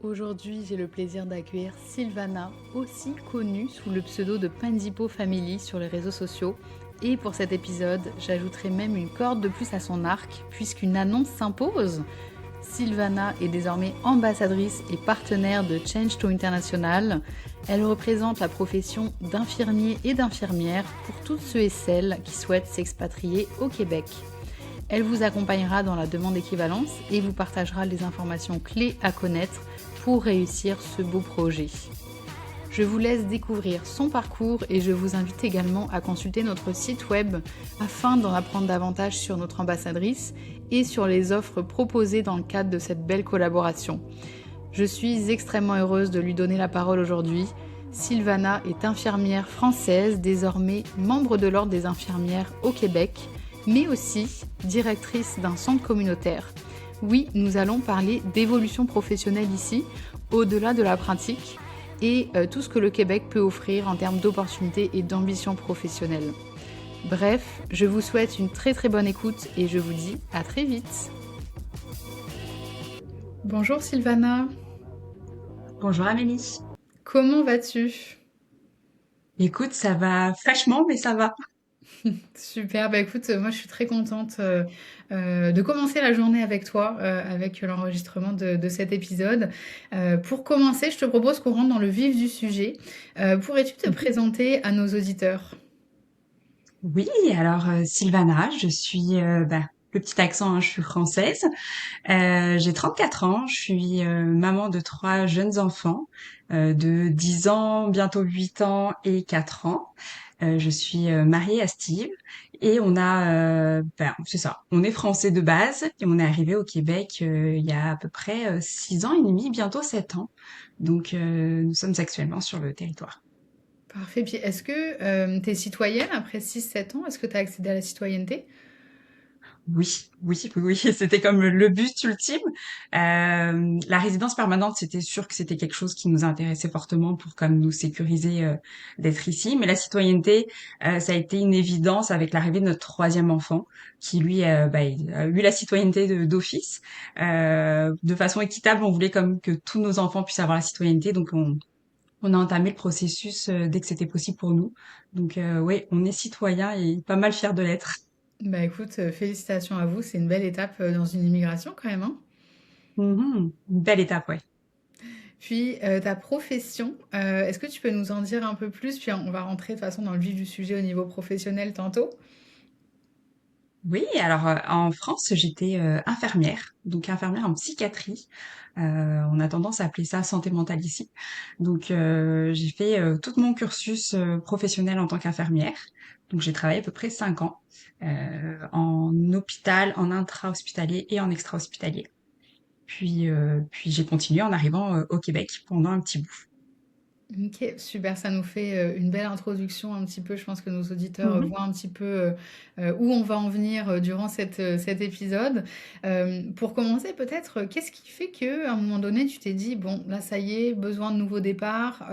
Aujourd'hui, j'ai le plaisir d'accueillir Sylvana, aussi connue sous le pseudo de Pendipo Family sur les réseaux sociaux. Et pour cet épisode, j'ajouterai même une corde de plus à son arc, puisqu'une annonce s'impose. Sylvana est désormais ambassadrice et partenaire de Change to International. Elle représente la profession d'infirmier et d'infirmière pour toutes ceux et celles qui souhaitent s'expatrier au Québec. Elle vous accompagnera dans la demande d'équivalence et vous partagera les informations clés à connaître pour réussir ce beau projet. Je vous laisse découvrir son parcours et je vous invite également à consulter notre site web afin d'en apprendre davantage sur notre ambassadrice et sur les offres proposées dans le cadre de cette belle collaboration. Je suis extrêmement heureuse de lui donner la parole aujourd'hui. Sylvana est infirmière française, désormais membre de l'Ordre des infirmières au Québec, mais aussi directrice d'un centre communautaire. Oui, nous allons parler d'évolution professionnelle ici, au-delà de la pratique, et tout ce que le Québec peut offrir en termes d'opportunités et d'ambition professionnelle. Bref, je vous souhaite une très très bonne écoute et je vous dis à très vite. Bonjour Sylvana, Bonjour Amélie. comment vas-tu? Écoute, ça va fraîchement, mais ça va. Super, bah écoute, moi je suis très contente de commencer la journée avec toi, avec l'enregistrement de cet épisode. Pour commencer, je te propose qu'on rentre dans le vif du sujet. Pourrais-tu te Mhm. présenter à nos auditeurs? Oui, alors Sylvana, je suis le petit accent, hein, je suis française. J'ai 34 ans, je suis maman de trois jeunes enfants de 10 ans, bientôt 8 ans et 4 ans. Je suis mariée à Steve et c'est ça, on est français de base et on est arrivé au Québec il y a à peu près 6 ans et demi, bientôt 7 ans. Donc nous sommes actuellement sur le territoire. Parfait. Puis est-ce que tu es citoyenne après 6-7 ans? Est-ce que tu as accédé à la citoyenneté? Oui, oui, oui, oui, c'était comme le but ultime. La résidence permanente, c'était sûr que c'était quelque chose qui nous intéressait fortement pour comme nous sécuriser d'être ici. Mais la citoyenneté, ça a été une évidence avec l'arrivée de notre troisième enfant, qui lui, il a eu la citoyenneté d'office. De façon équitable, on voulait comme que tous nos enfants puissent avoir la citoyenneté, donc on a entamé le processus dès que c'était possible pour nous. Donc oui, on est citoyen et pas mal fiers de l'être. Bah écoute, félicitations à vous, c'est une belle étape dans une immigration quand même, hein. Mhm. Une belle étape, ouais. Puis ta profession, est-ce que tu peux nous en dire un peu plus? Puis on va rentrer de toute façon dans le vif du sujet au niveau professionnel tantôt. Oui, alors en France, j'étais infirmière, donc infirmière en psychiatrie. On a tendance à appeler ça santé mentale ici. Donc j'ai fait tout mon cursus professionnel en tant qu'infirmière. Donc j'ai travaillé à peu près 5 ans en hôpital, en intra-hospitalier et en extra-hospitalier. Puis j'ai continué en arrivant au Québec pendant un petit bout. OK, super, ça nous fait, une belle introduction un petit peu. Je pense que nos auditeurs, Mhm. voient un petit peu, où on va en venir, durant cet épisode. Pour commencer peut-être, qu'est-ce qui fait qu'à un moment donné, tu t'es dit: «Bon, là, ça y est, besoin de nouveau départ,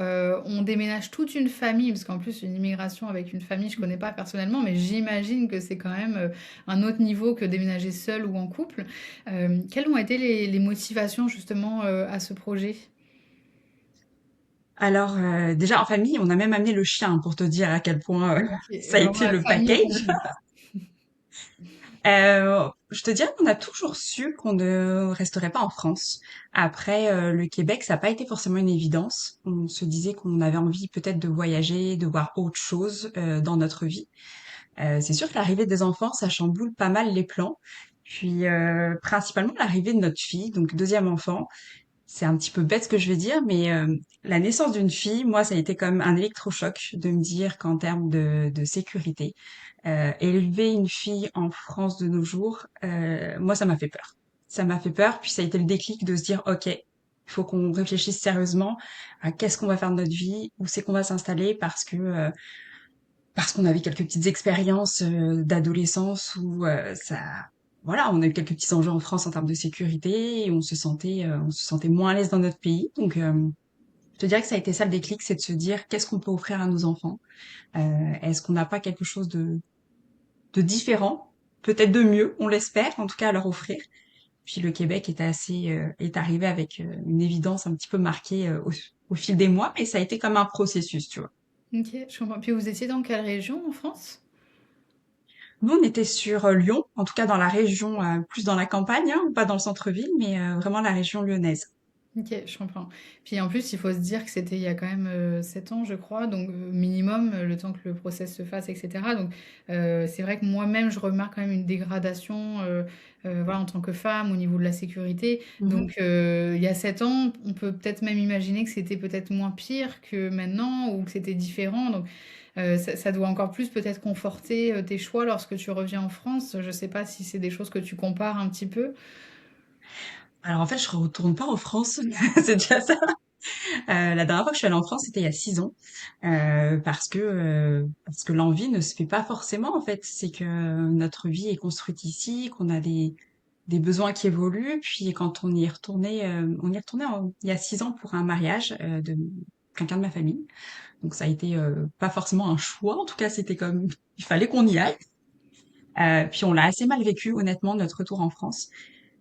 on déménage toute une famille», parce qu'en plus une immigration avec une famille, je connais pas personnellement, mais j'imagine que c'est quand même, un autre niveau que déménager seul ou en couple. Quelles ont été les motivations justement, à ce projet? Alors déjà en famille, on a même amené le chien pour te dire à quel point OK, ça a vraiment été la le famille au package. complet. Je te dirais qu'on a toujours su qu'on ne resterait pas en France. Après, le Québec, ça n'a pas été forcément une évidence. On se disait qu'on avait envie peut-être de voyager, de voir autre chose dans notre vie. C'est sûr que l'arrivée des enfants, ça chamboule pas mal les plans. Puis, principalement l'arrivée de notre fille, donc deuxième enfant. C'est un petit peu bête ce que je vais dire, mais la naissance d'une fille, moi, ça a été comme un électrochoc de me dire qu'en termes de sécurité, élever une fille en France de nos jours, moi, ça m'a fait peur. Ça m'a fait peur, puis ça a été le déclic de se dire, OK, il faut qu'on réfléchisse sérieusement à qu'est-ce qu'on va faire de notre vie, où c'est qu'on va s'installer, parce qu'on avait quelques petites expériences d'adolescence où voilà, on a eu quelques petits enjeux en France en termes de sécurité et on se sentait moins à l'aise dans notre pays. Donc, je te dirais que ça a été ça le déclic, c'est de se dire qu'est-ce qu'on peut offrir à nos enfants. Est-ce qu'on n'a pas quelque chose de différent, peut-être de mieux, on l'espère, en tout cas à leur offrir. Puis le Québec est arrivé avec une évidence un petit peu marquée au fil des mois, mais ça a été comme un processus, tu vois. Ok, je comprends. Puis vous étiez dans quelle région en France? Nous, on était sur Lyon, en tout cas dans la région, plus dans la campagne, hein, pas dans le centre-ville, mais vraiment la région lyonnaise. Ok, je comprends. Puis en plus, il faut se dire que c'était il y a quand même 7 ans, je crois, donc minimum, le temps que le process se fasse, etc. Donc c'est vrai que moi-même, je remarque quand même une dégradation voilà, en tant que femme au niveau de la sécurité. Mhm. Donc il y a 7 ans, on peut peut-être même imaginer que c'était peut-être moins pire que maintenant ou que c'était différent. Donc ça doit encore plus peut-être conforter tes choix lorsque tu reviens en France. Je sais pas si c'est des choses que tu compares un petit peu. Alors en fait, je retourne pas en France, c'est déjà ça. La dernière fois que je suis allée en France, c'était il y a 6 ans, parce que l'envie ne se fait pas forcément en fait. C'est que notre vie est construite ici, qu'on a des besoins qui évoluent. Puis quand on y est retourné il y a 6 ans pour un mariage de quelqu'un de ma famille. Donc ça a été pas forcément un choix, en tout cas c'était comme il fallait qu'on y aille. Puis on l'a assez mal vécu honnêtement notre retour en France.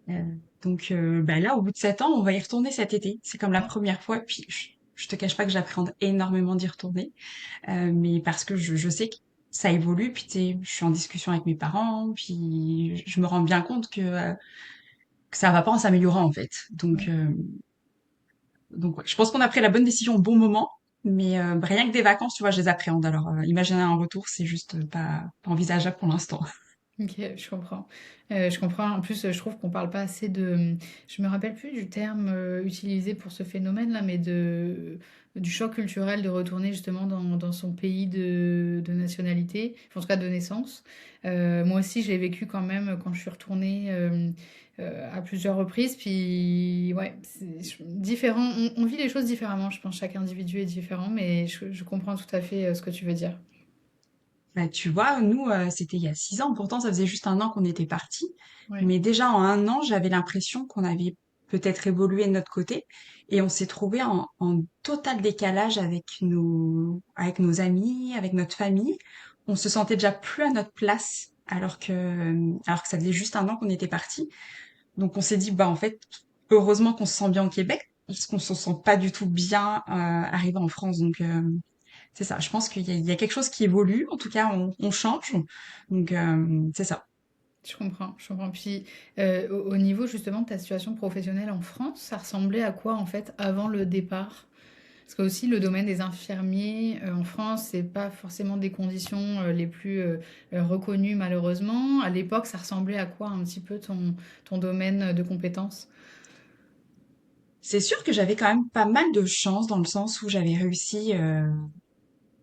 Euh, donc bah là, au bout de 7 ans, on va y retourner cet été. C'est comme la première fois. Puis je te cache pas que j'appréhende énormément d'y retourner, mais parce que je sais que ça évolue. Puis tu sais, je suis en discussion avec mes parents. Puis je me rends bien compte que ça va pas en s'améliorant en fait. Donc ouais, je pense qu'on a pris la bonne décision au bon moment. Mais bah, rien que des vacances, tu vois, je les appréhende. Alors imaginer un retour, c'est juste pas envisageable pour l'instant. OK, je comprends. Je comprends. En plus, je trouve qu'on parle pas assez de je me rappelle plus du terme, utilisé pour ce phénomène-là, mais du choc culturel de retourner justement dans son pays de nationalité, enfin, en tout cas de naissance. Moi aussi, je l'ai vécu quand même quand je suis retournée, à plusieurs reprises. Puis ouais, c'est différent. On vit les choses différemment, je pense. Chaque individu est différent, mais je comprends tout à fait, ce que tu veux dire. Bah, tu vois, nous, c'était il y a 6 ans. Pourtant, ça faisait juste un an qu'on était partis. Ouais. Mais déjà, en un an, j'avais l'impression qu'on avait peut-être évolué de notre côté. Et on s'est trouvé en total décalage avec nos amis, avec notre famille. On se sentait déjà plus à notre place, alors que ça faisait juste un an qu'on était partis. Donc, on s'est dit, bah, en fait, heureusement qu'on se sent bien au Québec, parce qu'on se sent pas du tout bien, arrivé en France. Donc, c'est ça, je pense qu'il y a quelque chose qui évolue, en tout cas on change, donc c'est ça. Je comprends, je comprends. Puis, au niveau justement de ta situation professionnelle en France, ça ressemblait à quoi en fait avant le départ? Parce que aussi le domaine des infirmiers en France, c'est pas forcément des conditions les plus reconnues malheureusement. À l'époque, ça ressemblait à quoi un petit peu ton domaine de compétences? C'est sûr que j'avais quand même pas mal de chance dans le sens où j'avais réussi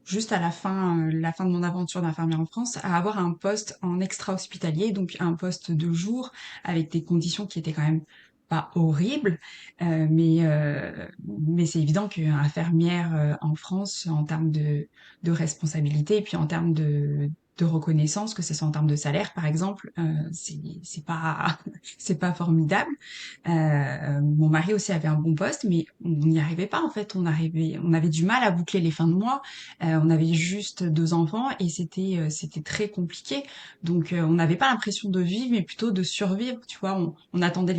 juste à la fin de mon aventure d'infirmière en France, à avoir un poste en extra-hospitalier, donc un poste de jour avec des conditions qui étaient quand même pas horribles, mais c'est évident qu'infirmière en France, en termes de responsabilité, et puis en termes de reconnaissance, que ce soit en termes de salaire, par exemple, c'est pas c'est pas formidable. Mon mari aussi avait un bon poste, mais on n'y arrivait pas en fait. On avait du mal à boucler les fins de mois. On avait juste 2 enfants et c'était très compliqué. Donc on n'avait pas l'impression de vivre, mais plutôt de survivre. Tu vois, on attendait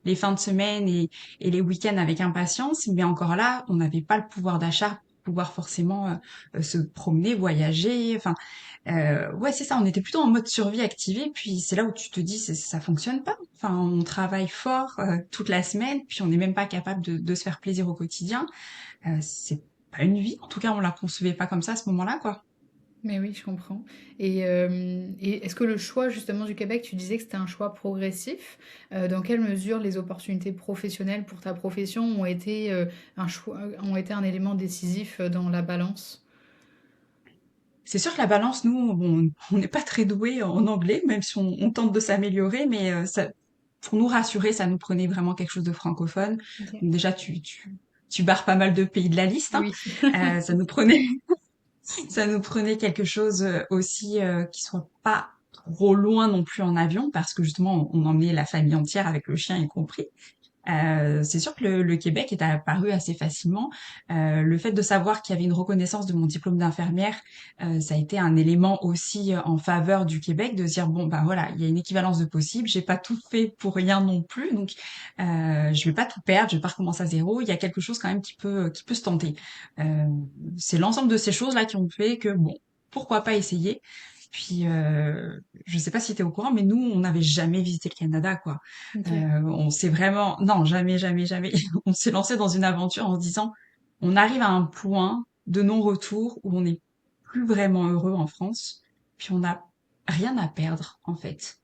les fins de semaine et les week-ends avec impatience, mais encore là, on n'avait pas le pouvoir d'achat pour pouvoir forcément se promener, voyager. Enfin, ouais, c'est ça. On était plutôt en mode survie activée. Puis c'est là où tu te dis, ça fonctionne pas. Enfin, on travaille fort toute la semaine, puis on n'est même pas capable de se faire plaisir au quotidien. C'est pas une vie. En tout cas, on la concevait pas comme ça à ce moment-là, quoi. Mais oui, je comprends. Et est-ce que le choix justement du Québec, tu disais que c'était un choix progressif. Dans quelle mesure les opportunités professionnelles pour ta profession ont été un choix, ont été un élément décisif dans la balance? C'est sûr que la balance, nous, bon, on n'est pas très doué en anglais, même si on tente de s'améliorer, mais pour nous rassurer, ça nous prenait vraiment quelque chose de francophone. Ok. Donc déjà, tu barres pas mal de pays de la liste, hein. Oui. Ça nous ça nous prenait quelque chose aussi qui soit pas trop loin non plus en avion, parce que justement, on emmenait la famille entière avec le chien y compris. C'est sûr que le Québec est apparu assez facilement. Le fait de savoir qu'il y avait une reconnaissance de mon diplôme d'infirmière, ça a été un élément aussi en faveur du Québec, de se dire bon ben voilà, il y a une équivalence de possible. J'ai pas tout fait pour rien non plus, donc je vais pas tout perdre, je vais pas recommencer à zéro. Il y a quelque chose quand même qui peut se tenter. Euh, c'est l'ensemble de ces choses là qui ont fait que bon, pourquoi pas essayer. Puis, je sais pas si tu es au courant, mais nous, on n'avait jamais visité le Canada, quoi. Ok. On s'est vraiment, non, jamais, jamais, jamais. On s'est lancé dans une aventure en se disant, on arrive à un point de non-retour où on n'est plus vraiment heureux en France, puis on n'a rien à perdre, en fait.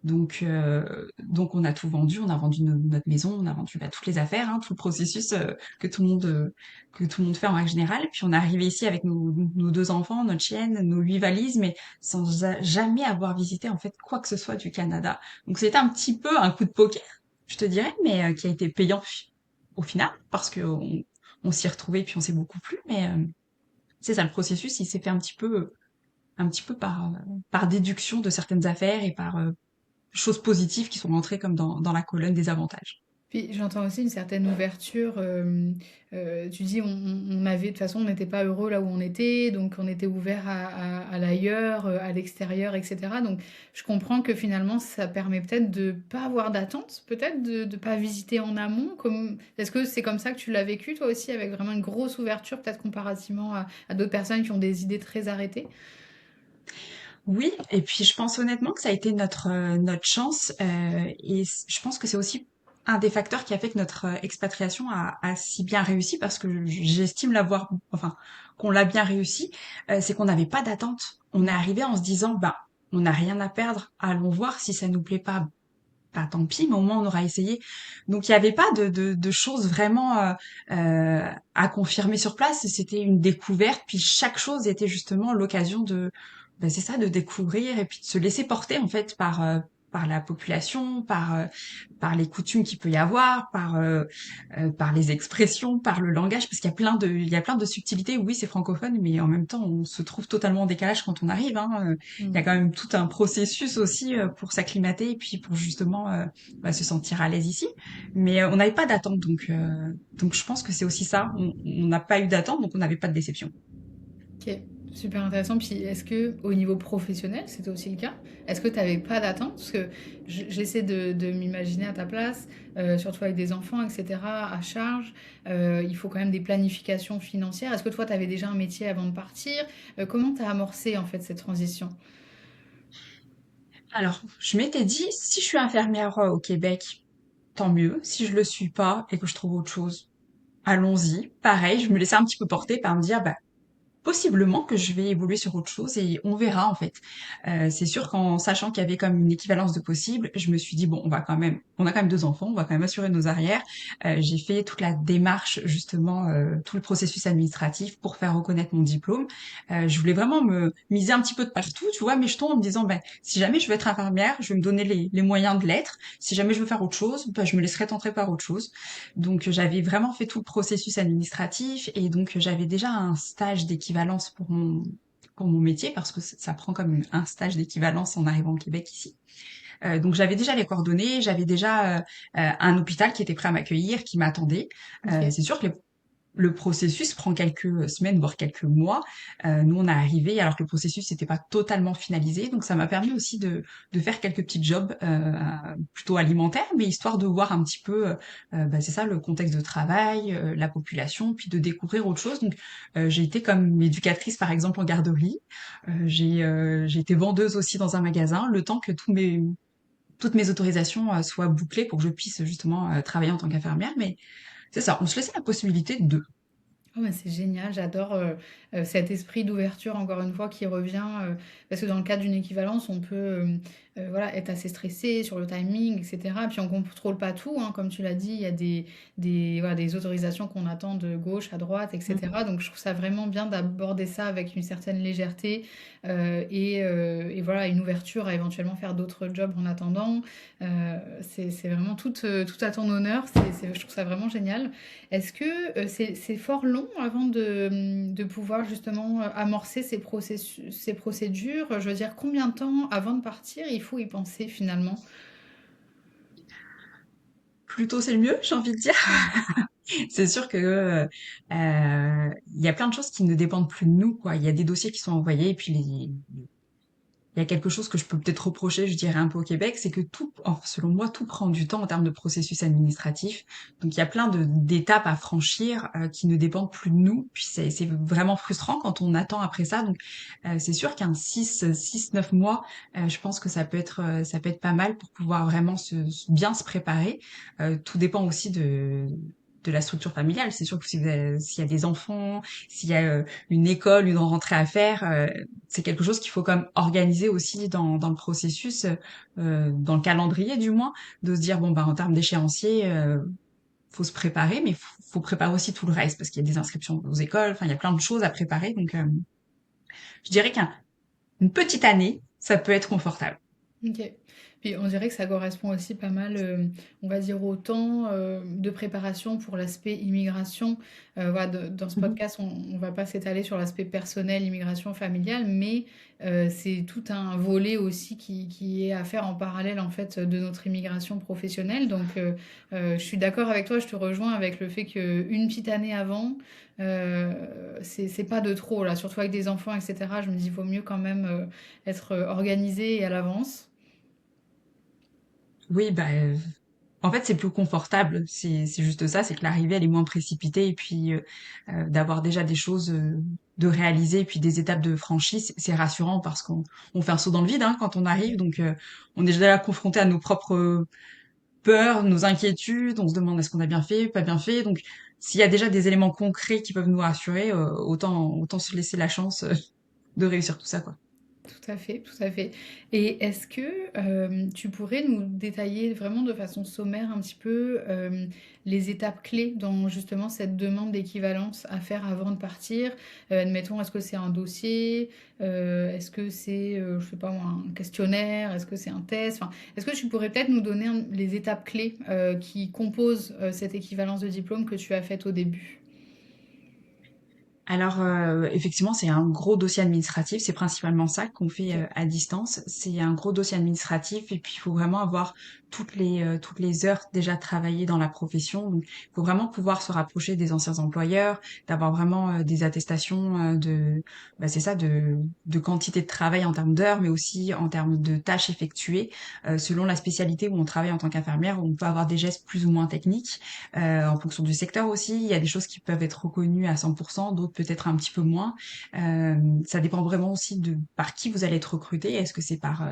Donc on a tout vendu, on a vendu notre maison, on a vendu toutes les affaires, hein, tout le processus que tout le monde fait en règle générale. Puis on est arrivé ici avec nos deux enfants, notre chienne, nos 8 valises, mais sans jamais avoir visité en fait quoi que ce soit du Canada. Donc c'était un petit peu un coup de poker, je te dirais, mais qui a été payant au final parce que on s'y est retrouvés puis on s'est beaucoup plu. Mais c'est ça, le processus, il s'est fait un petit peu par déduction de certaines affaires et par choses positives qui sont rentrées comme dans la colonne des avantages. Puis j'entends aussi une certaine ouverture. Tu dis, on avait, de toute façon, on n'était pas heureux là où on était, donc on était ouvert à l'ailleurs, à l'extérieur, etc. Donc je comprends que finalement, ça permet peut-être de pas avoir d'attente, peut-être de ne pas visiter en amont. Comme... Est-ce que c'est comme ça que tu l'as vécu, toi aussi, avec vraiment une grosse ouverture, peut-être comparativement à d'autres personnes qui ont des idées très arrêtées? Oui, et puis je pense honnêtement que ça a été notre chance, et je pense que c'est aussi un des facteurs qui a fait que notre expatriation a si bien réussi, parce que j'estime l'avoir, enfin, qu'on l'a bien réussi, c'est qu'on n'avait pas d'attente. On est Mm. arrivé en se disant, bah, on n'a rien à perdre, allons voir si ça nous plaît pas. Pas tant pis, mais au moins on aura essayé. Donc il n'y avait pas de choses vraiment à confirmer sur place. C'était une découverte, puis chaque chose était justement l'occasion de, ben c'est ça, de découvrir et puis de se laisser porter en fait par la population, par les coutumes qu'il peut y avoir, par les expressions, par le langage, parce qu'il y a il y a plein de subtilités. Oui, c'est francophone, mais en même temps, on se trouve totalement en décalage quand on arrive, hein. Il y a Mm. quand même tout un processus aussi pour s'acclimater et puis pour justement se sentir à l'aise ici. Mais on n'avait pas d'attente, donc je pense que c'est aussi ça. On n'a pas eu d'attente, donc on n'avait pas de déception. Ok, super intéressant. Puis est-ce que au niveau professionnel, c'était aussi le cas? Est-ce que tu n'avais pas d'attente? Parce que j'essaie de m'imaginer à ta place, surtout avec des enfants, etc., à charge. Il faut quand même des planifications financières. Est-ce que toi, tu avais déjà un métier avant de partir? Comment tu as amorcé en fait cette transition? Alors, je m'étais dit, si je suis infirmière au Québec, tant mieux. Si je le suis pas et que je trouve autre chose, allons-y. Pareil, je me laissais un petit peu porter par me dire, bah, possiblement que je vais évoluer sur autre chose et on verra en fait. C'est sûr qu'en sachant qu'il y avait comme une équivalence de possible, je me suis dit bon, on a quand même deux enfants, on va quand même assurer nos arrières. J'ai fait toute la démarche justement, tout le processus administratif pour faire reconnaître mon diplôme. Je voulais vraiment me miser un petit peu de partout, tu vois, mes jetons en me disant ben si jamais je veux être infirmière, je vais me donner les moyens de l'être. Si jamais je veux faire autre chose, ben, je me laisserai tenter par autre chose. Donc j'avais vraiment fait tout le processus administratif et donc j'avais déjà un stage d'équivalence pour mon métier parce que ça prend comme un stage d'équivalence en arrivant au Québec ici. Donc j'avais déjà les coordonnées, j'avais déjà un hôpital qui était prêt à m'accueillir, qui m'attendait. Ok. C'est sûr que le processus prend quelques semaines, voire quelques mois. Nous, on est arrivé alors que le processus n'était pas totalement finalisé. Donc, ça m'a permis aussi de faire quelques petits jobs plutôt alimentaires, mais histoire de voir un petit peu, c'est ça, le contexte de travail, la population, puis de découvrir autre chose. Donc, j'ai été comme éducatrice, par exemple, en garderie. J'ai été vendeuse aussi dans un magasin, le temps que toutes mes autorisations soient bouclées pour que je puisse justement travailler en tant qu'infirmière. Mais c'est ça, on se laissait la possibilité de. Ah ouais, c'est génial, j'adore cet esprit d'ouverture, encore une fois, qui revient, parce que dans le cadre d'une équivalence, on peut voilà, être assez stressé sur le timing, etc. Puis on ne contrôle pas tout, hein, comme tu l'as dit, il y a voilà, des autorisations qu'on attend de gauche à droite, etc. Donc je trouve ça vraiment bien d'aborder ça avec une certaine légèreté et voilà, une ouverture à éventuellement faire d'autres jobs en attendant. C'est vraiment tout à ton honneur, je trouve ça vraiment génial. Est-ce que c'est fort long avant de pouvoir justement amorcer ces procédures? Je veux dire, combien de temps avant de partir il faut y penser finalement? plus tôt c'est le mieux, j'ai envie de dire. C'est sûr que il y a plein de choses qui ne dépendent plus de nous, quoi. Il y a des dossiers qui sont envoyés et puis il y a quelque chose que je peux peut-être reprocher, je dirais un peu au Québec, c'est que selon moi, tout prend du temps en termes de processus administratif. Donc il y a plein d'étapes à franchir qui ne dépendent plus de nous. Puis c'est vraiment frustrant quand on attend après ça. Donc c'est sûr qu'un 9 mois, je pense que ça peut être pas mal pour pouvoir vraiment bien se préparer. Tout dépend aussi de la structure familiale. C'est sûr que s'il y a des enfants, s'il y a une école, une rentrée à faire, c'est quelque chose qu'il faut comme organiser aussi dans le processus, dans le calendrier du moins, de se dire bon bah en termes d'échéancier, faut se préparer, mais faut préparer aussi tout le reste parce qu'il y a des inscriptions aux écoles, enfin il y a plein de choses à préparer. Donc je dirais qu'une petite année, ça peut être confortable. OK. Puis on dirait que ça correspond aussi pas mal, on va dire au temps, de préparation pour l'aspect immigration. Voilà, dans ce Mhm. podcast, on va pas s'étaler sur l'aspect personnel, immigration familiale, mais c'est tout un volet aussi qui est à faire en parallèle en fait de notre immigration professionnelle. Donc je suis d'accord avec toi, je te rejoins avec le fait qu'une petite année avant, euh, c'est pas de trop là, surtout avec des enfants, etc. Je me dis, il vaut mieux quand même être organisé et à l'avance. Oui, bah en fait, c'est plus confortable. C'est juste ça, c'est que l'arrivée, elle est moins précipitée et puis d'avoir déjà des choses de réaliser et puis des étapes de franchie, c'est rassurant parce qu'on fait un saut dans le vide hein, quand on arrive. Donc, on est déjà là confronté à nos propres peurs, nos inquiétudes. On se demande est-ce qu'on a bien fait, pas bien fait. Donc, s'il y a déjà des éléments concrets qui peuvent nous rassurer, autant se laisser la chance de réussir tout ça, quoi. Tout à fait, tout à fait. Et est-ce que tu pourrais nous détailler vraiment de façon sommaire un petit peu les étapes clés dans justement cette demande d'équivalence à faire avant de partir? Admettons, est-ce que c'est un dossier? Est-ce que c'est, je sais pas moi, un questionnaire? Est-ce que c'est un test? Enfin, est-ce que tu pourrais peut-être nous donner les étapes clés qui composent cette équivalence de diplôme que tu as faite au début? Alors, effectivement, c'est un gros dossier administratif. C'est principalement ça qu'on fait Ok. à distance. C'est un gros dossier administratif et puis il faut vraiment avoir toutes les heures déjà travaillées dans la profession. Donc, il faut vraiment pouvoir se rapprocher des anciens employeurs, d'avoir vraiment des attestations c'est ça, de quantité de travail en termes d'heures, mais aussi en termes de tâches effectuées. Selon la spécialité où on travaille en tant qu'infirmière, on peut avoir des gestes plus ou moins techniques. En fonction du secteur aussi, il y a des choses qui peuvent être reconnues à 100%, d'autres peut-être un petit peu moins. Ça dépend vraiment aussi de par qui vous allez être recruté. Est-ce que c'est par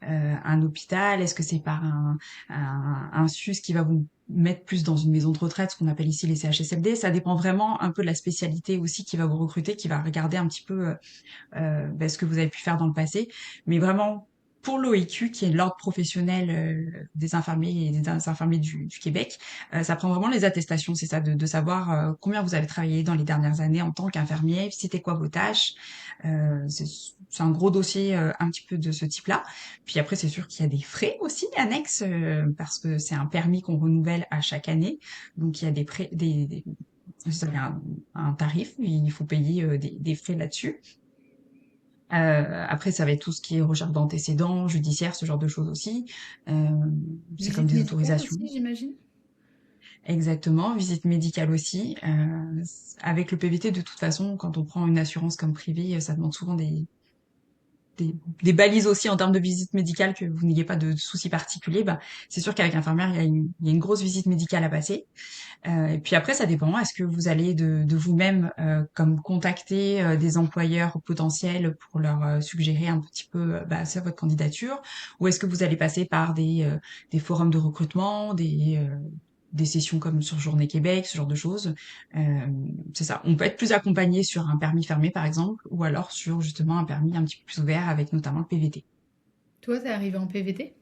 un hôpital? Est-ce que c'est par un SUS qui va vous mettre plus dans une maison de retraite, ce qu'on appelle ici les CHSLD? Ça dépend vraiment un peu de la spécialité aussi qui va vous recruter, qui va regarder un petit peu ce que vous avez pu faire dans le passé. Mais vraiment, pour l'OIQ, qui est l'ordre professionnel des infirmiers et des infirmiers du Québec, ça prend vraiment les attestations, c'est ça, de savoir combien vous avez travaillé dans les dernières années en tant qu'infirmier, c'était quoi vos tâches. C'est un gros dossier un petit peu de ce type-là. Puis après, c'est sûr qu'il y a des frais aussi annexes, parce que c'est un permis qu'on renouvelle à chaque année. Donc il y a des frais, ça fait un tarif, il faut payer des frais là-dessus. Après, ça va être tout ce qui est recherche d'antécédents, judiciaire, ce genre de choses aussi. Euh, c'est comme Visite des médicale autorisations. aussi, j'imagine? Exactement, visite médicale aussi. Avec le PVT, de toute façon, quand on prend une assurance comme privée, ça demande souvent des, des balises aussi en termes de visite médicale, que vous n'ayez pas de soucis particuliers. Bah, c'est sûr qu'avec infirmière, il y a une grosse visite médicale à passer. Et puis après, ça dépend. Est-ce que vous allez de vous-même comme contacter des employeurs potentiels pour leur suggérer un petit peu c'est votre candidature, ou est-ce que vous allez passer par des forums de recrutement, des sessions comme sur Journée Québec, ce genre de choses. Euh, c'est ça. On peut être plus accompagné sur un permis fermé, par exemple, ou alors sur justement un permis un petit peu plus ouvert avec notamment le PVT. Toi, t'es arrivé en PVT?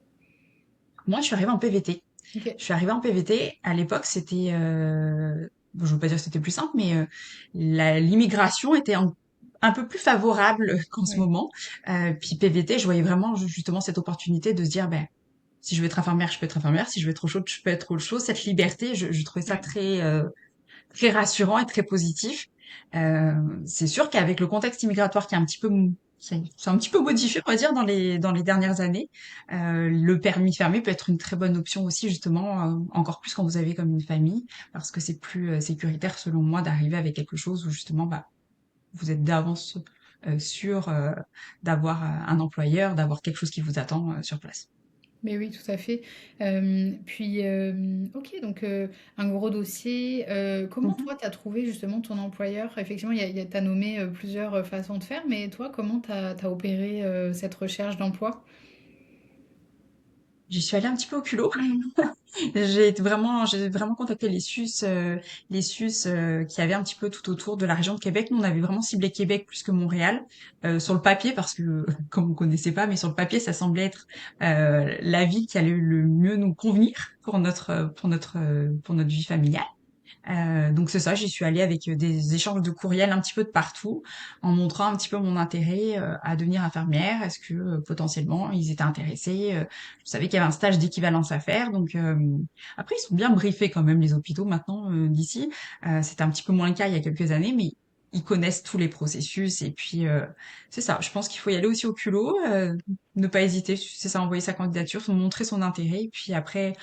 Moi, je suis arrivée en PVT. Ok. Je suis arrivée en PVT. À l'époque, c'était, bon, je veux pas dire que c'était plus simple, mais l'immigration était un peu plus favorable qu'en ce Ouais. moment. Puis PVT, je voyais vraiment justement cette opportunité de se dire, ben, si je veux être infirmière, je peux être infirmière. Si je veux être autre chose, je peux être autre chose. Cette liberté, je trouvais ça Ouais. très rassurant et très positif. C'est sûr qu'avec le contexte immigratoire qui est un petit peu C'est un petit peu modifié, on va dire, dans les dernières années. Le permis fermé peut être une très bonne option aussi, justement, encore plus quand vous avez comme une famille, parce que c'est plus sécuritaire, selon moi, d'arriver avec quelque chose où justement, bah, vous êtes d'avance sûr d'avoir un employeur, d'avoir quelque chose qui vous attend sur place. Mais oui, tout à fait. Puis, OK, donc un gros dossier. Comment Mhm. toi, tu as trouvé justement ton employeur? Effectivement, tu as nommé, plusieurs, façons de faire, mais toi, comment tu as opéré, cette recherche d'emploi? J'y suis allée un petit peu au culot. J'ai vraiment contacté les SUS qui avaient un petit peu tout autour de la région de Québec. Nous, on avait vraiment ciblé Québec plus que Montréal sur le papier parce que, comme on connaissait pas, mais sur le papier, ça semblait être la ville qui allait le mieux nous convenir pour notre vie familiale. Donc c'est ça, j'y suis allée avec des échanges de courriels un petit peu de partout, en montrant un petit peu mon intérêt à devenir infirmière. Est-ce que potentiellement ils étaient intéressés? Je savais qu'il y avait un stage d'équivalence à faire, donc après ils sont bien briefés quand même les hôpitaux maintenant d'ici. C'était un petit peu moins le cas il y a quelques années, mais ils connaissent tous les processus et puis c'est ça. Je pense qu'il faut y aller aussi au culot, ne pas hésiter, c'est ça, envoyer sa candidature, montrer son intérêt, et puis après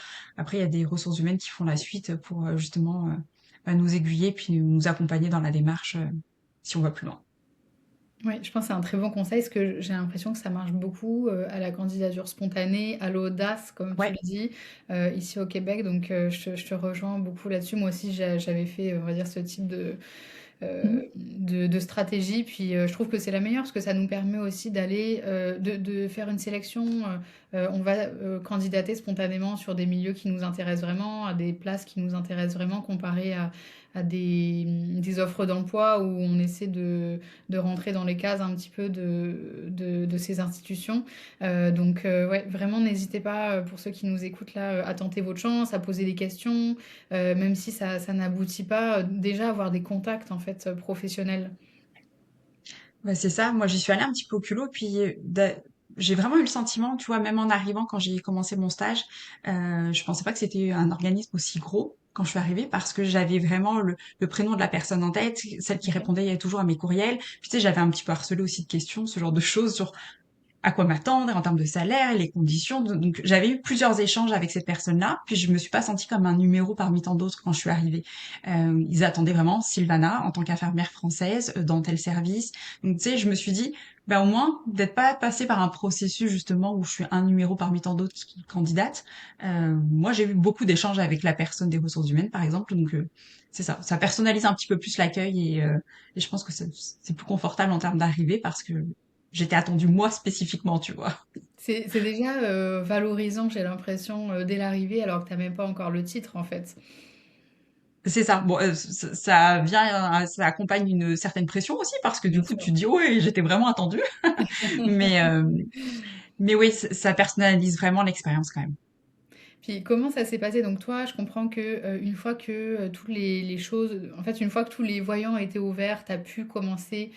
il y a des ressources humaines qui font la suite pour justement nous aiguiller puis nous accompagner dans la démarche si on va plus loin. Ouais, je pense que c'est un très bon conseil parce que j'ai l'impression que ça marche beaucoup, à la candidature spontanée, à l'audace, comme tu Ouais. le dis, ici au Québec. Donc, je te rejoins beaucoup là-dessus. Moi aussi, j'avais fait, on va dire, ce type Mhm. de stratégie. Puis je trouve que c'est la meilleure parce que ça nous permet aussi d'aller, de faire une sélection. On va candidater spontanément sur des milieux qui nous intéressent vraiment, à des places qui nous intéressent vraiment, comparé à des offres d'emploi où on essaie de rentrer dans les cases un petit peu de ces institutions. Donc, ouais, vraiment, n'hésitez pas, pour ceux qui nous écoutent là, à tenter votre chance, à poser des questions, même si ça n'aboutit pas, déjà avoir des contacts en fait professionnels. Bah, c'est ça, moi j'y suis allée un petit peu au culot, puis j'ai vraiment eu le sentiment, tu vois, même en arrivant quand j'ai commencé mon stage, je pensais pas que c'était un organisme aussi gros quand je suis arrivée parce que j'avais vraiment le prénom de la personne en tête, celle qui Ok. répondait toujours à mes courriels. Puis tu sais, j'avais un petit peu harcelé aussi de questions, ce genre de choses sur à quoi m'attendre en termes de salaire, les conditions. Donc, j'avais eu plusieurs échanges avec cette personne-là, puis je me suis pas sentie comme un numéro parmi tant d'autres quand je suis arrivée. Ils attendaient vraiment Sylvana en tant qu'infirmière française dans tel service. Donc, tu sais, je me suis dit, ben au moins d'être pas passée par un processus justement où je suis un numéro parmi tant d'autres qui candidatent. Moi, j'ai eu beaucoup d'échanges avec la personne des ressources humaines, par exemple. Donc, c'est ça, ça personnalise un petit peu plus l'accueil et je pense que c'est plus confortable en termes d'arrivée parce que j'étais attendue moi spécifiquement, tu vois. C'est déjà valorisant, j'ai l'impression, dès l'arrivée, alors que tu n'as même pas encore le titre en fait. C'est ça. Bon, ça vient, ça accompagne une certaine pression aussi parce que du Bien coup sûr. tu te dis ouais, j'étais vraiment attendue. Mais euh, mais oui, ça personnalise vraiment l'expérience quand même. Puis comment ça s'est passé? Donc toi, je comprends que une fois que toutes les choses, en fait, une fois que tous les voyants étaient ouverts, tu as pu commencer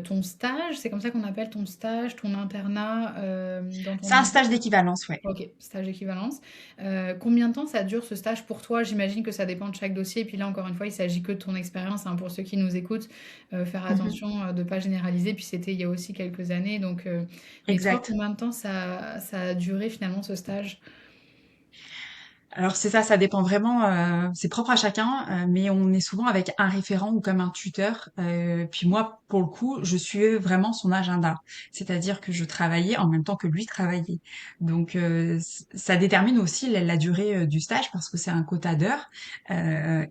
ton stage. C'est comme ça qu'on appelle ton stage, ton internat dans ton C'est un emploi. stage d'équivalence, ouais. Ok, stage équivalence. Combien de temps ça dure ce stage pour toi? J'imagine que ça dépend de chaque dossier. Et puis là, encore une fois, il s'agit que de ton expérience, hein, pour ceux qui nous écoutent. Faire Mhm. attention de ne pas généraliser. Puis c'était il y a aussi quelques années. Donc, mais toi, Exact. combien de temps ça a duré finalement ce stage? Alors c'est ça, ça dépend vraiment, c'est propre à chacun, mais on est souvent avec un référent ou comme un tuteur. Puis moi, pour le coup, je suivais vraiment son agenda, c'est-à-dire que je travaillais en même temps que lui travaillait. Donc ça détermine aussi la durée du stage parce que c'est un quota d'heures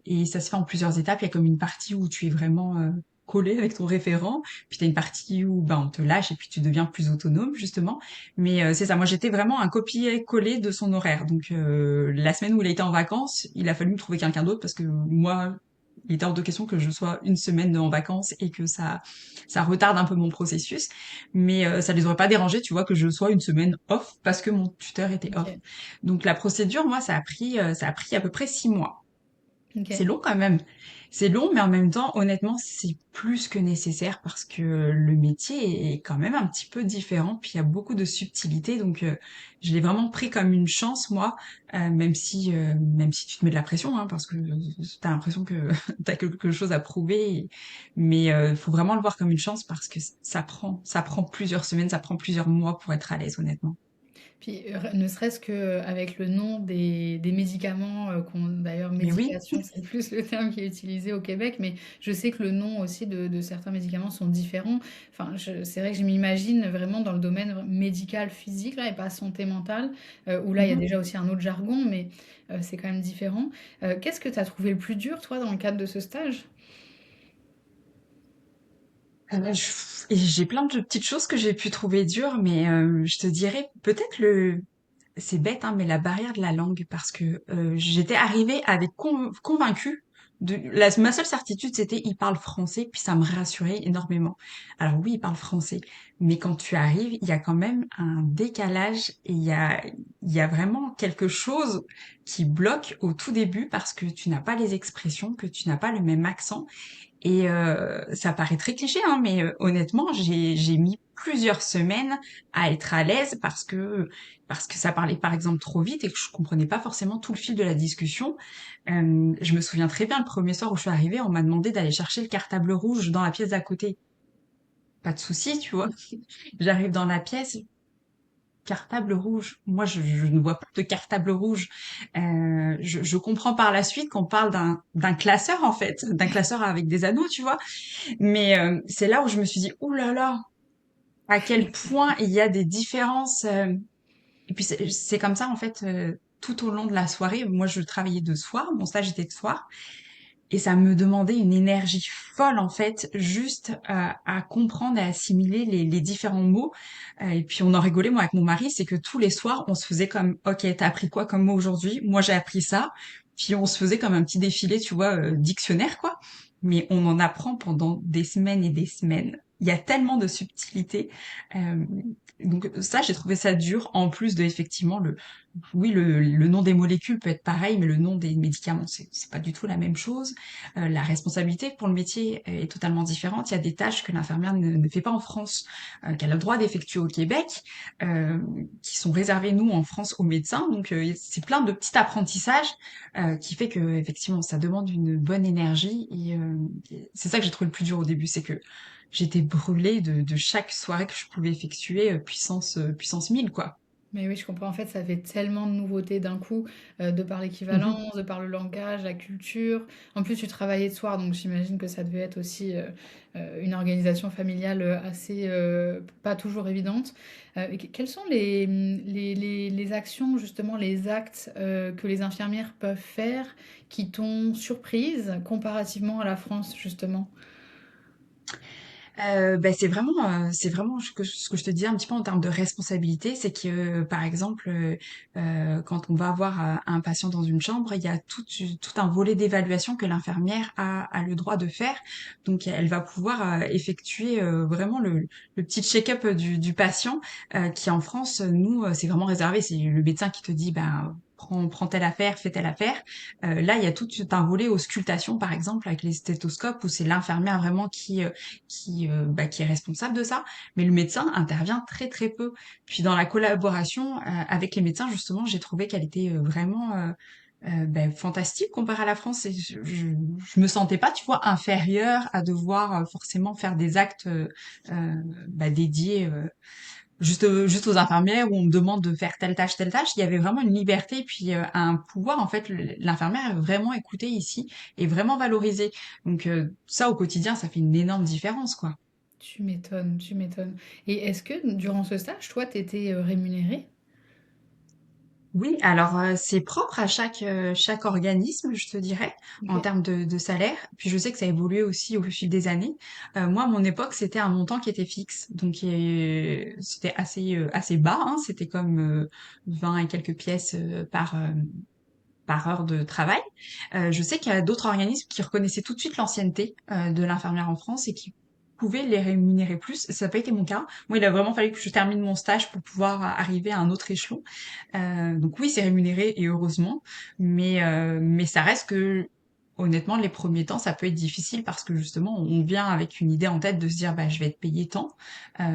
et ça se fait en plusieurs étapes. Il y a comme une partie où tu es vraiment collé avec ton référent, puis tu as une partie où ben on te lâche et puis tu deviens plus autonome justement. Mais c'est ça, moi j'étais vraiment un copier-coller de son horaire. Donc la semaine où il était en vacances, il a fallu me trouver quelqu'un d'autre parce que moi, il était hors de question que je sois une semaine en vacances et que ça retarde un peu mon processus. Mais ça les aurait pas dérangés, tu vois, que je sois une semaine off parce que mon tuteur était off. Ok. Donc la procédure, moi, ça a pris à peu près 6 mois. Ok. C'est long quand même. C'est long, mais en même temps, honnêtement, c'est plus que nécessaire parce que le métier est quand même un petit peu différent. Puis il y a beaucoup de subtilité, donc je l'ai vraiment pris comme une chance, moi, même si tu te mets de la pression, hein, parce que t'as l'impression que t'as quelque chose à prouver. Mais faut vraiment le voir comme une chance parce que ça prend plusieurs semaines, ça prend plusieurs mois pour être à l'aise, honnêtement. Puis, ne serait-ce qu'avec le nom des médicaments, d'ailleurs Mais oui. médication, c'est plus le terme qui est utilisé au Québec, mais je sais que le nom aussi de certains médicaments sont différents. Enfin, c'est vrai que je m'imagine vraiment dans le domaine médical physique là et pas santé mentale, où là il y a Mhm. déjà aussi un autre jargon, mais c'est quand même différent. Qu'est-ce que tu as trouvé le plus dur toi dans le cadre de ce stage? Et j'ai plein de petites choses que j'ai pu trouver dures, mais je te dirais peut-être c'est bête, hein, mais la barrière de la langue, parce que j'étais arrivée avec convaincue ma seule certitude, c'était il parle français, puis ça me rassurait énormément. Alors oui, il parle français, mais quand tu arrives, il y a quand même un décalage et il y a vraiment quelque chose qui bloque au tout début parce que tu n'as pas les expressions, que tu n'as pas le même accent. Et ça paraît très cliché, hein, mais honnêtement, j'ai mis plusieurs semaines à être à l'aise parce que ça parlait par exemple trop vite et que je comprenais pas forcément tout le fil de la discussion. Je me souviens très bien le premier soir où je suis arrivée, on m'a demandé d'aller chercher le cartable rouge dans la pièce d'à côté. Pas de souci, tu vois. J'arrive dans la pièce, cartable rouge. Moi, je ne vois pas de cartable rouge. Je comprends par la suite qu'on parle d'un classeur en fait, d'un classeur avec des anneaux, tu vois. Mais c'est là où je me suis dit, ouh là là, à quel point il y a des différences. Et puis c'est comme ça en fait tout au long de la soirée. Moi, je travaillais de soir, mon stage était de soir, et ça me demandait une énergie folle en fait, juste à comprendre et assimiler les différents mots. Et puis on en rigolait moi avec mon mari, c'est que tous les soirs on se faisait comme, ok, t'as appris quoi comme mot aujourd'hui? Moi j'ai appris ça. Puis on se faisait comme un petit défilé, tu vois, dictionnaire quoi. Mais on en apprend pendant des semaines et des semaines. Il y a tellement de subtilité. Euh, donc ça, j'ai trouvé ça dur. En plus de effectivement oui, le nom des molécules peut être pareil, mais le nom des médicaments, c'est pas du tout la même chose. La responsabilité pour le métier est totalement différente. Il y a des tâches que l'infirmière ne fait pas en France, qu'elle a le droit d'effectuer au Québec, euh, qui sont réservées, nous, en France, aux médecins. Donc, c'est plein de petits apprentissages qui fait que, effectivement, ça demande une bonne énergie. Et c'est ça que j'ai trouvé le plus dur au début, c'est que j'étais brûlée de chaque soirée que je pouvais effectuer, puissance 1000, quoi. Mais oui, je comprends. En fait, ça fait tellement de nouveautés d'un coup, de par Mhm. l'équivalence, de par le langage, la culture. En plus, tu travaillais de soir, donc j'imagine que ça devait être aussi une organisation familiale assez pas toujours évidente. Quelles sont les actions, justement, les actes que les infirmières peuvent faire qui t'ont surprise comparativement à la France, justement? C'est vraiment ce que je te disais un petit peu en termes de responsabilité, c'est que par exemple, quand on va avoir un patient dans une chambre, il y a tout un volet d'évaluation que l'infirmière a le droit de faire. Donc elle va pouvoir effectuer vraiment le petit check-up du patient qui en France, nous, c'est vraiment réservé. C'est le médecin qui te dit, ben prends telle affaire, fais telle affaire. Là, il y a tout un volet auscultation, par exemple, avec les stéthoscopes, où c'est l'infirmière vraiment qui est responsable de ça, mais le médecin intervient très très peu. Puis dans la collaboration avec les médecins, justement, j'ai trouvé qu'elle était vraiment fantastique comparée à la France. Et je me sentais pas, tu vois, inférieure à devoir forcément faire des actes dédiés juste aux infirmières où on me demande de faire telle tâche, telle tâche. Il y avait vraiment une liberté puis un pouvoir. En fait, l'infirmière est vraiment écoutée ici et vraiment valorisée. Donc ça, au quotidien, ça fait une énorme différence, quoi. Tu m'étonnes, tu m'étonnes. Et est-ce que durant ce stage, toi, t'étais rémunérée? Oui, alors c'est propre à chaque organisme, je te dirais, en Ok. termes de salaire. Puis je sais que ça a évolué aussi au fil des années. Moi, à mon époque, c'était un montant qui était fixe, donc c'était assez bas. Hein, c'était comme 20 et quelques pièces par heure de travail. Je sais qu'il y a d'autres organismes qui reconnaissaient tout de suite l'ancienneté de l'infirmière en France et qui pouvaient les rémunérer plus. Ça n'a pas été mon cas. Moi, il a vraiment fallu que je termine mon stage pour pouvoir arriver à un autre échelon. Donc oui, c'est rémunéré et heureusement, mais ça reste que honnêtement, les premiers temps, ça peut être difficile parce que justement, on vient avec une idée en tête de se dire, bah, je vais être payé tant.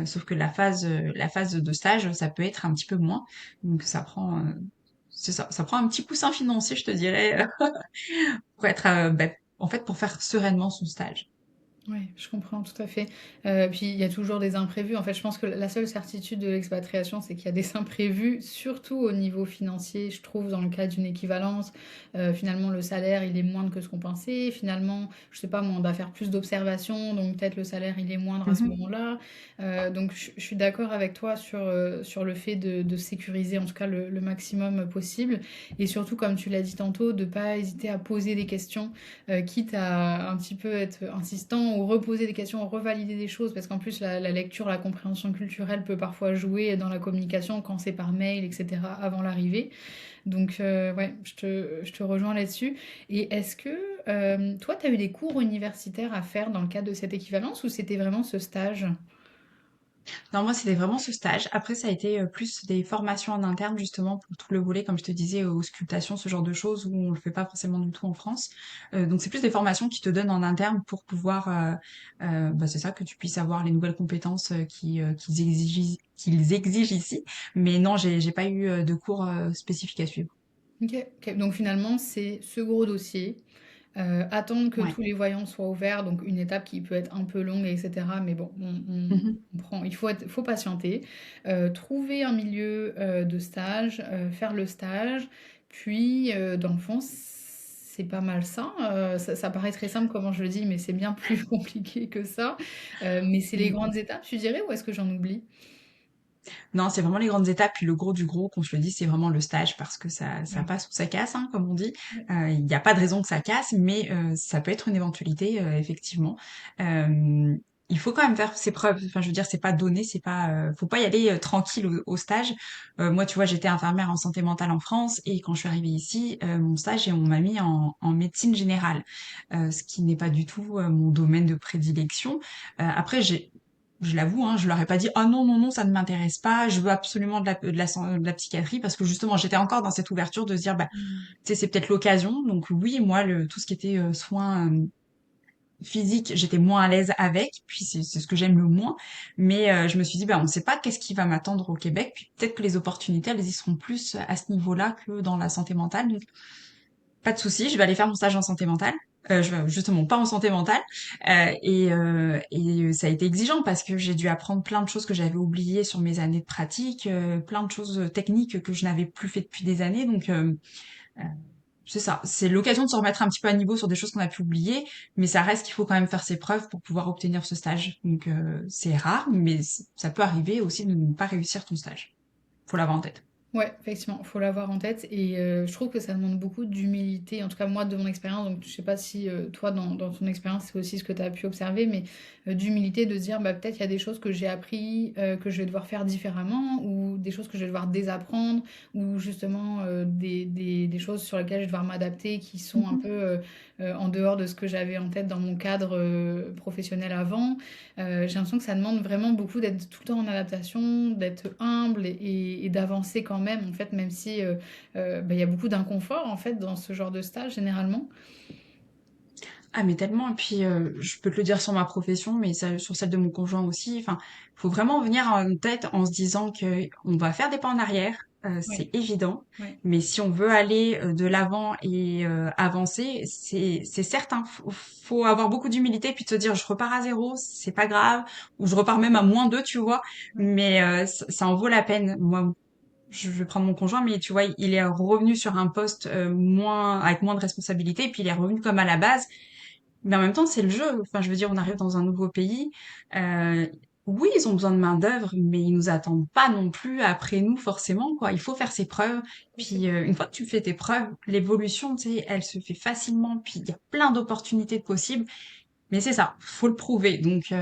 Sauf que la phase de stage, ça peut être un petit peu moins. Donc c'est ça, ça prend un petit coussin financier, je te dirais, pour être, bah, en fait, pour faire sereinement son stage. Oui, je comprends tout à fait. Puis il y a toujours des imprévus. En fait, je pense que la seule certitude de l'expatriation, c'est qu'il y a des imprévus, surtout au niveau financier, je trouve, dans le cas d'une équivalence. Finalement, le salaire, il est moindre que ce qu'on pensait. Finalement, je sais pas, moi, on doit faire plus d'observations, donc peut-être le salaire, il est moindre à ce Mhm. moment-là. Donc je suis d'accord avec toi sur le fait de sécuriser, en tout cas, le maximum possible. Et surtout, comme tu l'as dit tantôt, de pas hésiter à poser des questions quitte à un petit peu être insistant ou reposer des questions, revalider des choses, parce qu'en plus la lecture, la compréhension culturelle peut parfois jouer dans la communication quand c'est par mail, etc., avant l'arrivée. Donc ouais, je te rejoins là-dessus. Et est-ce que toi, tu as eu des cours universitaires à faire dans le cadre de cette équivalence ou c'était vraiment ce stage? Non, moi, c'était vraiment ce stage. Après, ça a été plus des formations en interne, justement, pour tout le volet, comme je te disais, auscultation, ce genre de choses, où on le fait pas forcément du tout en France. Donc, c'est plus des formations qui te donnent en interne pour pouvoir, bah, c'est ça, que tu puisses avoir les nouvelles compétences qu'ils exigent ici. Mais non, j'ai pas eu de cours spécifiques à suivre. Ok, ok. Donc finalement, c'est ce gros dossier. Attendre que Ouais. tous les voyants soient ouverts, donc une étape qui peut être un peu longue, etc. Mais bon, Mhm. on prend, faut patienter. Trouver un milieu de stage, faire le stage, puis dans le fond, c'est pas mal ça. Ça paraît très simple comment je le dis, mais c'est bien plus compliqué que ça. Mais c'est les grandes étapes, tu dirais, ou est-ce que j'en oublie? Non, c'est vraiment les grandes étapes. Puis le gros du gros, qu'on se le dit, c'est vraiment le stage parce que ça Ouais. passe ou ça casse, hein, comme on dit. Ouais. Il n'y a pas de raison que ça casse, mais ça peut être une éventualité, effectivement. Euh, il faut quand même faire ses preuves. Enfin, je veux dire, c'est pas donné, c'est pas, faut pas y aller tranquille au stage. Moi, tu vois, j'étais infirmière en santé mentale en France et quand je suis arrivée ici, mon stage, et on m'a mis en médecine générale, ce qui n'est pas du tout mon domaine de prédilection. Après, je l'avoue, hein, je leur ai pas dit ah non non non ça ne m'intéresse pas, je veux absolument de la psychiatrie parce que justement j'étais encore dans cette ouverture de se dire bah Mm. tu sais c'est peut-être l'occasion. Donc oui, moi le tout ce qui était soins physiques, j'étais moins à l'aise avec, puis c'est ce que j'aime le moins, mais je me suis dit bah on sait pas qu'est-ce qui va m'attendre au Québec, puis peut-être que les opportunités elles y seront plus à ce niveau-là que dans la santé mentale. Donc pas de souci, je vais aller faire mon stage en santé mentale. Je vais justement pas en santé mentale. Ça a été exigeant parce que j'ai dû apprendre plein de choses que j'avais oubliées sur mes années de pratique, plein de choses techniques que je n'avais plus fait depuis des années. Donc euh, c'est ça, c'est l'occasion de se remettre un petit peu à niveau sur des choses qu'on a pu oublier, mais ça reste qu'il faut quand même faire ses preuves pour pouvoir obtenir ce stage. Donc c'est rare, mais ça peut arriver aussi de ne pas réussir ton stage. Faut l'avoir en tête. Ouais, effectivement, il faut l'avoir en tête et je trouve que ça demande beaucoup d'humilité. En tout cas, moi, de mon expérience, donc je sais pas si toi, dans ton expérience, c'est aussi ce que tu as pu observer, mais d'humilité, de se dire, bah, peut-être il y a des choses que j'ai appris, que je vais devoir faire différemment, ou des choses que je vais devoir désapprendre, ou justement des choses sur lesquelles je vais devoir m'adapter, qui sont un peu Mhm. en dehors de ce que j'avais en tête dans mon cadre professionnel avant. J'ai l'impression que ça demande vraiment beaucoup d'être tout le temps en adaptation, d'être humble et d'avancer quand même, en fait, même si bah, il y a beaucoup d'inconfort, en fait, dans ce genre de stage, généralement. Ah mais tellement, et puis je peux te le dire sur ma profession, mais ça, sur celle de mon conjoint aussi. Enfin, faut vraiment venir en tête en se disant que on va faire des pas en arrière, Ouais, c'est évident. ouais, Mais si on veut aller de l'avant et avancer, c'est certain. Faut avoir beaucoup d'humilité puis de se dire je repars à zéro, c'est pas grave, ou je repars même à -2, tu vois. ouais. Mais ça en vaut la peine. Moi, je vais prendre mon conjoint, mais tu vois, il est revenu sur un poste moins avec moins de responsabilités, puis il est revenu comme à la base. Mais en même temps, c'est le jeu. Enfin, je veux dire, on arrive dans un nouveau pays. Euh, oui, ils ont besoin de main-d'œuvre, mais ils nous attendent pas non plus après nous, forcément, quoi. Il faut faire ses preuves. Tout à fait. Puis, une fois que tu fais tes preuves, l'évolution, tu sais, elle se fait facilement. Puis, il y a plein d'opportunités possibles. Mais c'est ça, faut le prouver. Donc,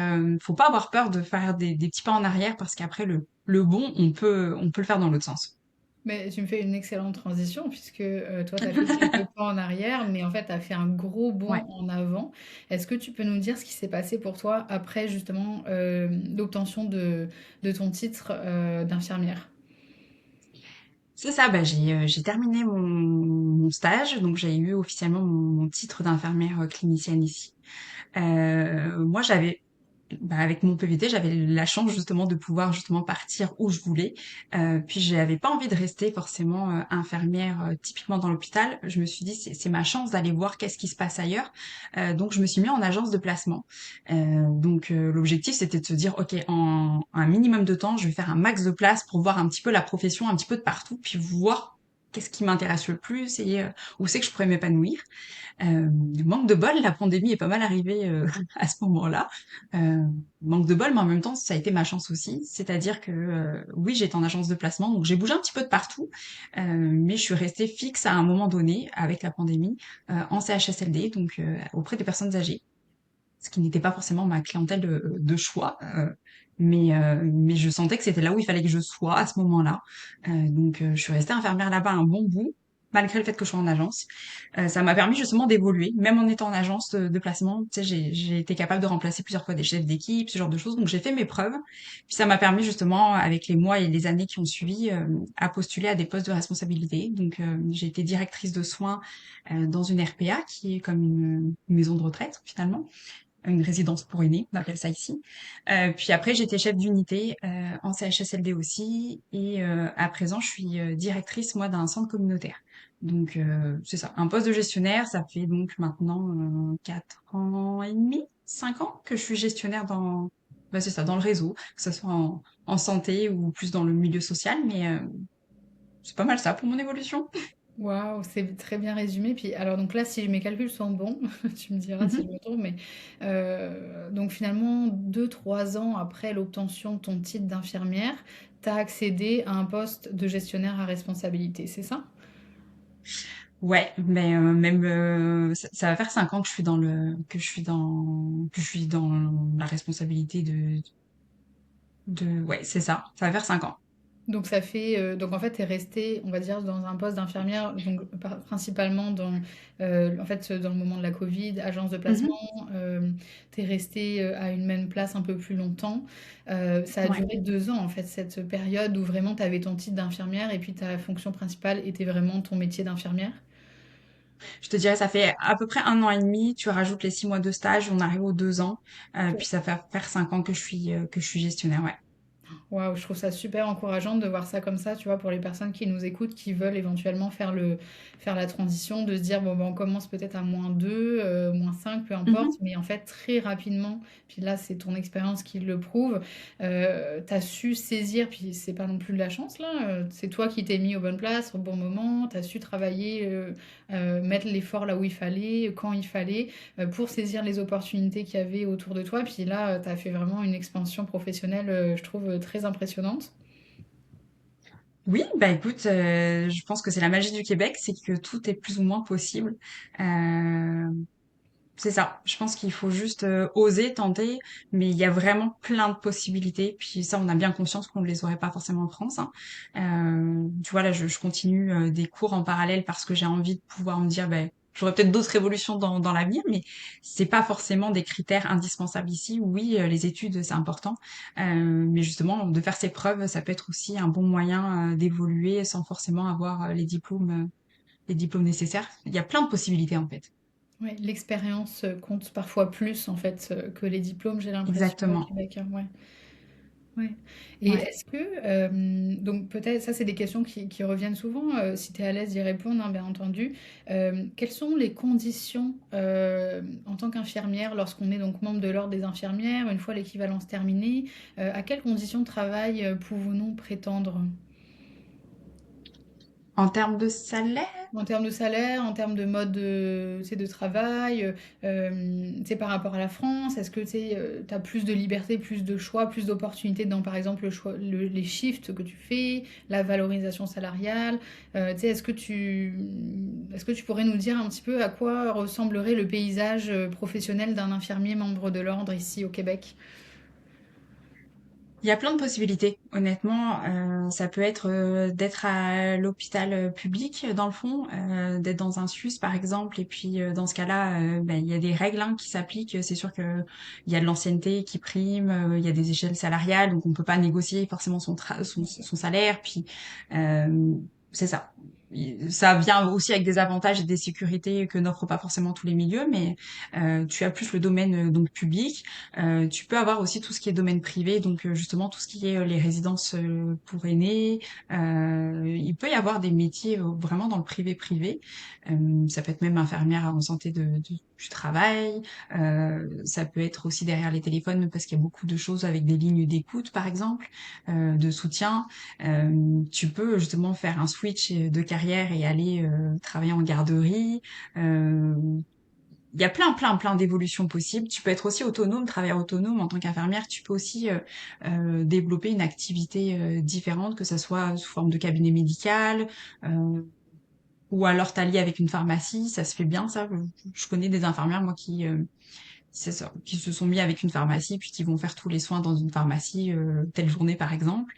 faut pas avoir peur de faire des petits pas en arrière parce qu'après, le bon, on peut le faire dans l'autre sens. Mais tu me fais une excellente transition puisque toi, tu as fait quelques pas en arrière, mais en fait, tu as fait un gros bond Ouais. en avant. Est-ce que tu peux nous dire ce qui s'est passé pour toi après justement l'obtention de ton titre d'infirmière? C'est ça, bah, j'ai terminé mon stage, donc j'ai eu officiellement mon titre d'infirmière clinicienne ici. Moi, avec mon PVT, j'avais la chance justement de pouvoir justement partir où je voulais. Puis j'avais pas envie de rester forcément infirmière typiquement dans l'hôpital. Je me suis dit c'est ma chance d'aller voir qu'est-ce qui se passe ailleurs. Donc je me suis mis en agence de placement. L'objectif c'était de se dire ok en un minimum de temps je vais faire un max de place pour voir un petit peu la profession un petit peu de partout puis voir qu'est-ce qui m'intéresse le plus et où c'est que je pourrais m'épanouir. Manque de bol, la pandémie est pas mal arrivée à ce moment-là. Euh, Manque de bol, mais en même temps, ça a été ma chance aussi. C'est-à-dire que oui, j'étais en agence de placement, donc j'ai bougé un petit peu de partout, mais je suis restée fixe à un moment donné avec la pandémie en CHSLD, donc auprès des personnes âgées, ce qui n'était pas forcément ma clientèle de choix. Mais je sentais que c'était là où il fallait que je sois à ce moment-là. Je suis restée infirmière là-bas un bon bout, malgré le fait que je sois en agence. Ça m'a permis justement d'évoluer, même en étant en agence de placement. Tu sais, j'ai été capable de remplacer plusieurs fois des chefs d'équipe, ce genre de choses. Donc j'ai fait mes preuves. Puis ça m'a permis justement, avec les mois et les années qui ont suivi, à postuler à des postes de responsabilité. J'ai été directrice de soins dans une RPA, qui est comme une maison de retraite finalement, une résidence pour aînés, on appelle ça ici. Puis après, j'étais chef d'unité en CHSLD aussi, et à présent, je suis directrice moi d'un centre communautaire. C'est ça, un poste de gestionnaire. Ça fait donc maintenant 4 ans et demi, 5 ans que je suis gestionnaire c'est ça, dans le réseau, que ce soit en santé ou plus dans le milieu social, mais c'est pas mal ça pour mon évolution. Waouh, c'est très bien résumé. Puis alors donc là, si mes calculs sont bons, tu me diras si je me trompe, mais donc finalement 2 3 ans après l'obtention de ton titre d'infirmière, tu as accédé à un poste de gestionnaire à responsabilité, c'est ça? Ouais, mais même ça va faire 5 ans que je suis dans la responsabilité de ouais, c'est ça. Ça va faire 5 ans. Donc ça fait donc en fait tu es restée, on va dire, dans un poste d'infirmière, donc principalement dans en fait dans le moment de la Covid, agence de placement, Mhm. tu es restée à une même place un peu plus longtemps. Ça a Ouais. duré 2 ans en fait, cette période où vraiment tu avais ton titre d'infirmière et puis ta fonction principale était vraiment ton métier d'infirmière. Je te dirais, ça fait à peu près 1 an et demi. Tu rajoutes les 6 mois de stage, on arrive aux 2 ans. Puis ça fait faire 5 ans que je suis gestionnaire. Ouais. Waouh, je trouve ça super encourageant de voir ça comme ça, tu vois, pour les personnes qui nous écoutent, qui veulent éventuellement faire la transition, de se dire, bon, ben, on commence peut-être à -2, -5, peu importe, Mhm. mais en fait, très rapidement, puis là, c'est ton expérience qui le prouve, tu as su saisir, puis c'est pas non plus de la chance, là, c'est toi qui t'es mis aux bonnes places, au bon moment, tu as su travailler, mettre l'effort là où il fallait, quand il fallait, pour saisir les opportunités qu'il y avait autour de toi. Puis là, tu as fait vraiment une expansion professionnelle, je trouve, très impressionnante. Oui, bah écoute, je pense que c'est la magie du Québec, c'est que tout est plus ou moins possible. Euh, C'est ça. Je pense qu'il faut juste oser, tenter, mais il y a vraiment plein de possibilités. Puis ça, on a bien conscience qu'on ne les aurait pas forcément en France, hein. Tu vois, là, je continue des cours en parallèle parce que j'ai envie de pouvoir me dire, ben, j'aurais peut-être d'autres évolutions dans l'avenir, mais c'est pas forcément des critères indispensables ici. Oui, les études, c'est important, mais justement, de faire ses preuves, ça peut être aussi un bon moyen d'évoluer sans forcément avoir les diplômes nécessaires. Il y a plein de possibilités en fait. Ouais, l'expérience compte parfois plus en fait que les diplômes, j'ai l'impression au Exactement. Québec, hein, ouais. Ouais. Et Ouais. est-ce que, donc peut-être, ça c'est des questions qui reviennent souvent, si tu es à l'aise d'y répondre, hein, bien entendu. Quelles sont les conditions en tant qu'infirmière lorsqu'on est donc membre de l'ordre des infirmières, une fois l'équivalence terminée, à quelles conditions de travail pouvons-nous prétendre? En termes de salaire? En termes de salaire, en termes de mode de, tu sais, de travail, tu sais, par rapport à la France, est-ce que tu as plus de liberté, plus de choix, plus d'opportunités dans, par exemple, les shifts que tu fais, la valorisation salariale, tu sais, est-ce que tu pourrais nous dire un petit peu à quoi ressemblerait le paysage professionnel d'un infirmier membre de l'ordre ici au Québec? Il y a plein de possibilités. Honnêtement, ça peut être d'être à l'hôpital public, dans le fond, d'être dans un SUS par exemple, et puis dans ce cas-là, ben, il y a des règles hein, qui s'appliquent. C'est sûr que il y a de l'ancienneté qui prime, il y a des échelles salariales, donc on peut pas négocier forcément son salaire. Puis C'est ça. Ça vient aussi avec des avantages et des sécurités que n'offrent pas forcément tous les milieux, mais tu as plus le domaine donc public. Tu peux avoir aussi tout ce qui est domaine privé, donc justement tout ce qui est les résidences pour aînés. Il peut y avoir des métiers vraiment dans le privé-privé. Ça peut être même infirmière en santé du travail. Ça peut être aussi derrière les téléphones parce qu'il y a beaucoup de choses avec des lignes d'écoute, par exemple, de soutien. Tu peux justement faire un switch de carrière et aller travailler en garderie. Euh, il y a plein d'évolutions possibles. Tu peux être aussi autonome, travailleur autonome en tant qu'infirmière. Tu peux aussi développer une activité différente, que ça soit sous forme de cabinet médical, euh, ou alors t'allier avec une pharmacie. Ça se fait bien, ça. Je connais des infirmières, moi, c'est ça, qui se sont mis avec une pharmacie, puis qui vont faire tous les soins dans une pharmacie telle journée, par exemple.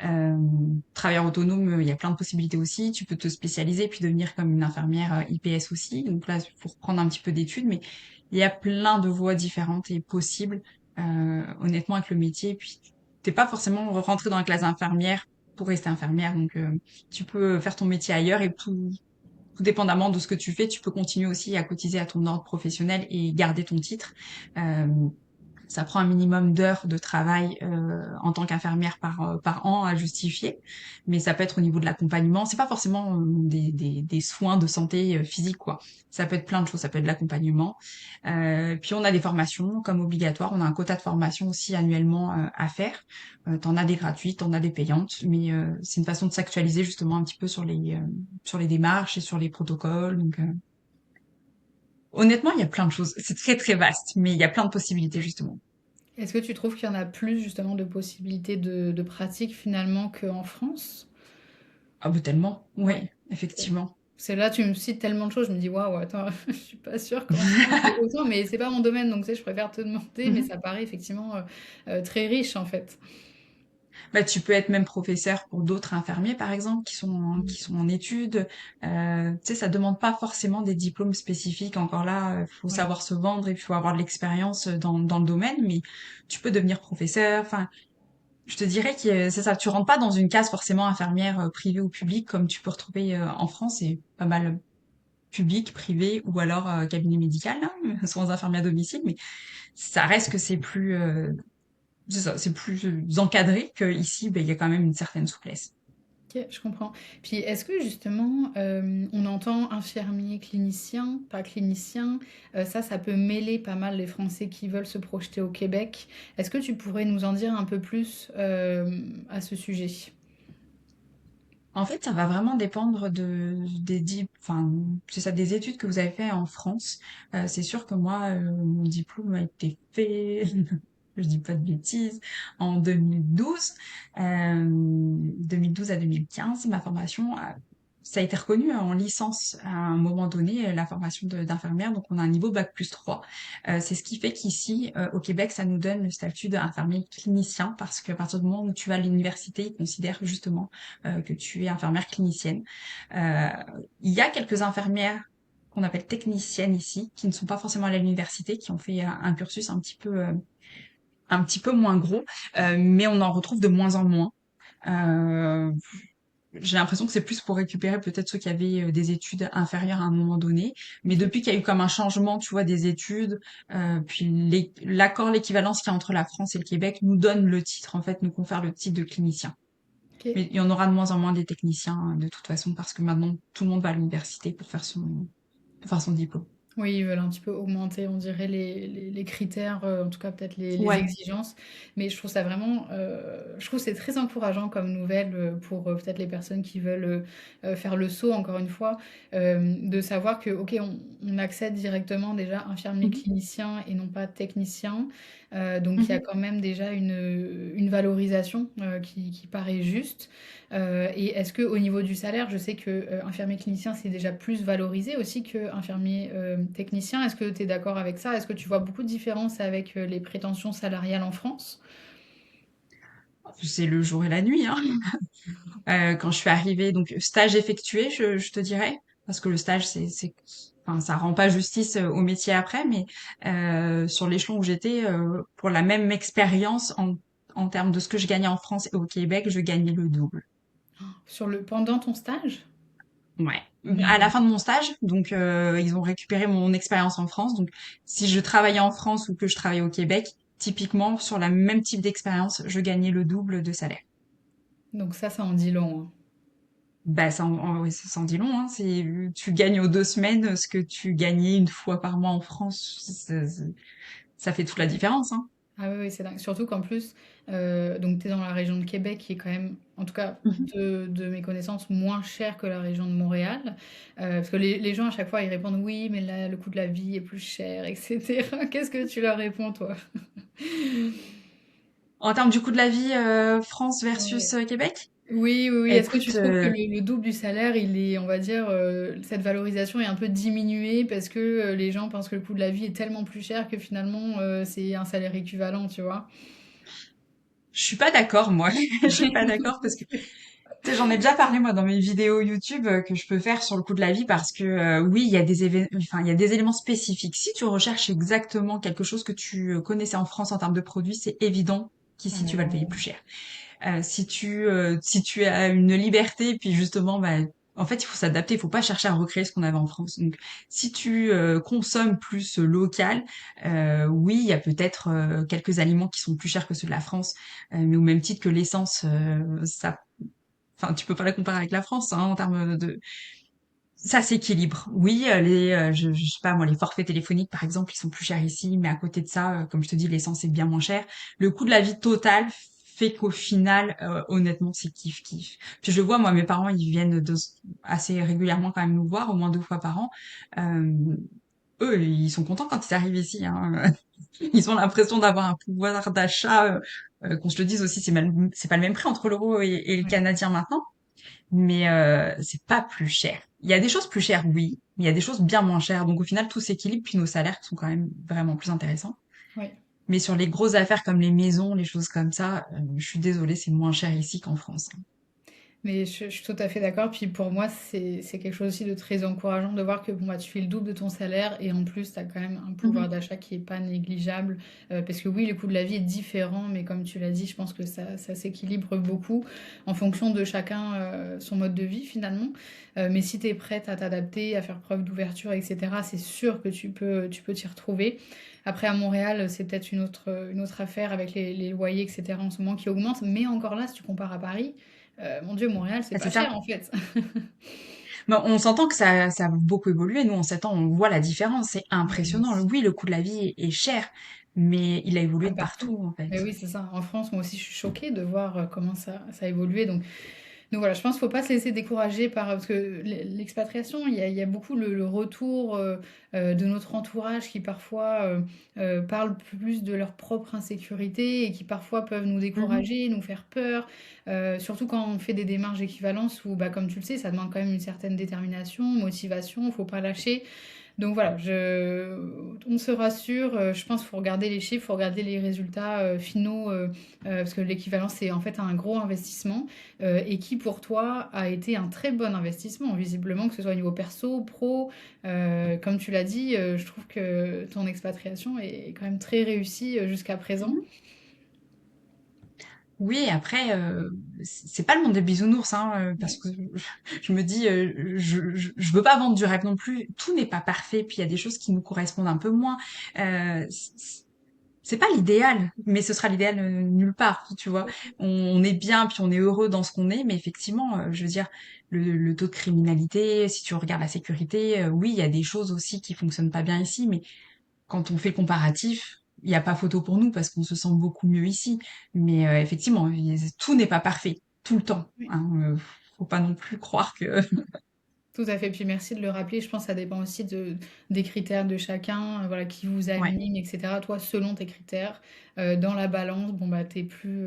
Euh, Travailleur autonome, il y a plein de possibilités aussi. Tu peux te spécialiser puis devenir comme une infirmière IPS aussi. Donc là, il faut reprendre un petit peu d'études, mais il y a plein de voies différentes et possibles, honnêtement, avec le métier. Puis t'es pas forcément rentré dans la classe infirmière pour rester infirmière. Donc tu peux faire ton métier ailleurs et tout dépendamment de ce que tu fais, tu peux continuer aussi à cotiser à ton ordre professionnel et garder ton titre. Euh, Ça prend un minimum d'heures de travail en tant qu'infirmière par an à justifier, mais ça peut être au niveau de l'accompagnement. C'est pas forcément des soins de santé physique, quoi. Ça peut être plein de choses. Ça peut être de l'accompagnement. Puis on a des formations comme obligatoire. On a un quota de formation aussi annuellement à faire. T'en as des gratuites, t'en as des payantes, mais c'est une façon de s'actualiser justement un petit peu sur les démarches et sur les protocoles. Donc honnêtement, il y a plein de choses. C'est très vaste, mais il y a plein de possibilités justement. Est-ce que tu trouves qu'il y en a plus justement de possibilités de pratique finalement qu'en France? Ah bah tellement, Ouais. oui, effectivement. C'est là, tu me cites tellement de choses, je me dis waouh, attends, je suis pas sûre qu'en France, il y ait autant, mais c'est pas mon domaine, donc tu sais, je préfère te demander, mais Mhm. ça paraît effectivement très riche en fait. Bah, tu peux être même professeur pour d'autres infirmiers, par exemple, Mm. qui sont en études. Tu sais, ça demande pas forcément des diplômes spécifiques. Encore là, faut Ouais, savoir se vendre et puis faut avoir de l'expérience dans le domaine, mais tu peux devenir professeur. Enfin, je te dirais que c'est ça. Tu rentres pas dans une case forcément infirmière privée ou publique comme tu peux retrouver en France. C'est pas mal public, privé ou alors cabinet médical, hein, soins infirmiers à domicile, mais ça reste que c'est ça, c'est plus encadré qu'ici, ben, il y a quand même une certaine souplesse. ok, je comprends. Puis est-ce que justement, on entend infirmier, clinicien, pas clinicien, ça peut mêler pas mal les Français qui veulent se projeter au Québec. Est-ce que tu pourrais nous en dire un peu plus à ce sujet? En fait, ça va vraiment dépendre enfin, c'est ça, des études que vous avez fait en France. C'est sûr que moi, mon diplôme a été fait, je dis pas de bêtises, en 2012, 2012 à 2015. Ma formation, ça a été reconnu en licence à un moment donné, la formation d'infirmière. Donc, on a un niveau bac+3. C'est ce qui fait qu'ici, au Québec, ça nous donne le statut d'infirmier clinicien parce qu'à partir du moment où tu vas à l'université, ils considèrent justement que tu es infirmière clinicienne. Euh, il y a quelques infirmières qu'on appelle techniciennes ici, qui ne sont pas forcément à l'université, qui ont fait un cursus un petit peu moins gros, mais on en retrouve de moins en moins. Euh, j'ai l'impression que c'est plus pour récupérer peut-être ceux qui avaient des études inférieures à un moment donné. Mais Ok. depuis qu'il y a eu comme un changement, tu vois, des études, puis l'accord, l'équivalence qu'il y a entre la France et le Québec nous donne le titre, en fait, nous confère le titre de clinicien. Ok. Mais il y en aura de moins en moins des techniciens, de toute façon, parce que maintenant, tout le monde va à l'université pour faire son diplôme. Oui, ils veulent un petit peu augmenter, on dirait, les critères, en tout cas peut-être les Ouais. exigences. Mais je trouve ça vraiment, je trouve que c'est très encourageant comme nouvelle pour peut-être les personnes qui veulent faire le saut, encore une fois, de savoir que, ok, on accède directement déjà infirmier Mhm. clinicien et non pas technicien. Donc il y a Mhm. quand même déjà une valorisation qui paraît juste. Et est-ce que au niveau du salaire, je sais que infirmier clinicien c'est déjà plus valorisé aussi que infirmier technicien. Est-ce que tu es d'accord avec ça? Est-ce que tu vois beaucoup de différences avec les prétentions salariales en France? C'est le jour et la nuit, hein. Quand je suis arrivée, donc stage effectué, je te dirais, parce que le stage, enfin, ça rend pas justice au métier après, mais sur l'échelon où j'étais, pour la même expérience en termes de ce que je gagnais en France et au Québec, je gagnais le double. Pendant ton stage? Ouais. À la Hmm. fin de mon stage, donc ils ont récupéré mon expérience en France. Donc si je travaillais en France ou que je travaillais au Québec, typiquement sur la même type d'expérience, je gagnais le double de salaire. Donc ça en dit long, hein. Bah ouais, ça en dit long, hein. C'est tu gagnes aux 2 semaines ce que tu gagnais une fois par mois en France. Ça fait toute la différence, hein. Ah oui, oui, c'est dingue. Surtout qu'en plus, donc tu es dans la région de Québec qui est quand même, en tout cas Mhm. de mes connaissances, moins chère que la région de Montréal. Parce que les gens à chaque fois ils répondent oui, mais là le coût de la vie est plus cher, etc. Qu'est-ce que tu leur réponds toi? En termes du coût de la vie, France versus Ouais. Québec? Oui, oui, oui. Est-ce que tu Écoute, trouves que le double du salaire, il est, on va dire, cette valorisation est un peu diminuée parce que les gens pensent que le coût de la vie est tellement plus cher que finalement c'est un salaire équivalent, tu vois? je suis pas d'accord, moi. Je suis pas d'accord parce que tu sais, j'en ai déjà parlé moi dans mes vidéos YouTube que je peux faire sur le coût de la vie parce que oui, il y a enfin il y a des éléments spécifiques. Si tu recherches exactement quelque chose que tu connaissais en France en termes de produits, c'est évident qu'ici tu vas le payer plus cher. Si tu as une liberté, puis justement, bah, en fait, il faut s'adapter. Il faut pas chercher à recréer ce qu'on avait en France. Donc, si tu consommes plus local, oui, il y a peut-être quelques aliments qui sont plus chers que ceux de la France, mais au même titre que l'essence, ça, enfin, tu peux pas la comparer avec la France hein, en termes de, ça s'équilibre. Oui, je sais pas moi, les forfaits téléphoniques par exemple, ils sont plus chers ici, mais à côté de ça, comme je te dis, l'essence est bien moins chère. Le coût de la vie total fait qu'au final, honnêtement, c'est kiff kiff. Puis je le vois, moi, mes parents, ils viennent assez régulièrement quand même nous voir, au moins 2 fois par an. Euh, Eux, ils sont contents quand ils arrivent ici. Hein. Ils ont l'impression d'avoir un pouvoir d'achat. Qu'on se le dise aussi, c'est pas le même prix entre l'euro et le Ouais. canadien maintenant mais c'est pas plus cher. Il y a des choses plus chères, oui, mais il y a des choses bien moins chères. Donc au final, tout s'équilibre, puis nos salaires sont quand même vraiment plus intéressants. Ouais. Mais sur les grosses affaires comme les maisons, les choses comme ça, je suis désolée, c'est moins cher ici qu'en France. Mais je suis tout à fait d'accord. Puis pour moi, c'est quelque chose aussi de très encourageant de voir que bon, bah, tu fais le double de ton salaire et en plus, tu as quand même un pouvoir Mhm. d'achat qui est pas négligeable. Parce que oui, le coût de la vie est différent, mais comme tu l'as dit, je pense que ça s'équilibre beaucoup en fonction de chacun son mode de vie finalement. Mais si tu es prête à t'adapter, à faire preuve d'ouverture, etc., c'est sûr que tu peux t'y retrouver. Après, à Montréal, c'est peut-être une autre affaire avec les loyers, etc., en ce moment qui augmentent. Mais encore là, si tu compares à Paris, mon Dieu, Montréal, c'est Ah, pas c'est cher ça. en fait. Mais on s'entend que ça a beaucoup évolué. Nous, en 7 ans, on voit la différence. C'est Mais bien impressionnant. sûr. Oui, le coût de la vie est cher, mais il a évolué Ah, de partout. partout, en fait. Mais oui, c'est ça. En France, moi aussi, je suis choquée de voir comment ça a évolué. Donc voilà, je pense qu'il ne faut pas se laisser décourager par... Parce que l'expatriation, il y a beaucoup le retour de notre entourage qui parfois parlent plus de leur propre insécurité et qui parfois peuvent nous Mhm. décourager, nous faire peur. Surtout quand on fait des démarches d'équivalence où, bah, comme tu le sais, ça demande quand même une certaine détermination, motivation, il ne faut pas lâcher. Donc voilà, on se rassure, je pense qu'il faut regarder les chiffres, il faut regarder les résultats finaux, parce que l'équivalence c'est en fait un gros investissement, et qui pour toi a été un très bon investissement, visiblement, que ce soit au niveau perso, pro, comme tu l'as dit, je trouve que ton expatriation est quand même très réussie jusqu'à présent. Mhm. Oui, après, c'est pas le monde des bisounours, hein, parce Ouais. que je me dis, je veux pas vendre du rêve non plus. Tout n'est pas parfait, puis il y a des choses qui nous correspondent un peu moins. C'est pas l'idéal, mais ce sera l'idéal nulle part, tu vois. On est bien, puis on est heureux dans ce qu'on est, mais effectivement, je veux dire, le taux de criminalité, si tu regardes la sécurité, oui, il y a des choses aussi qui fonctionnent pas bien ici, mais quand on fait le comparatif, il n'y a pas photo pour nous parce qu'on se sent beaucoup mieux ici. Mais effectivement, tout n'est pas parfait tout le temps. Ouais. Hein. Faut pas non plus croire que. Tout à fait, puis merci de le rappeler. Je pense que ça dépend aussi des critères de chacun, voilà, qui vous Ouais. anime, etc. Toi, selon tes critères, dans la balance, bon, bah, tu es plus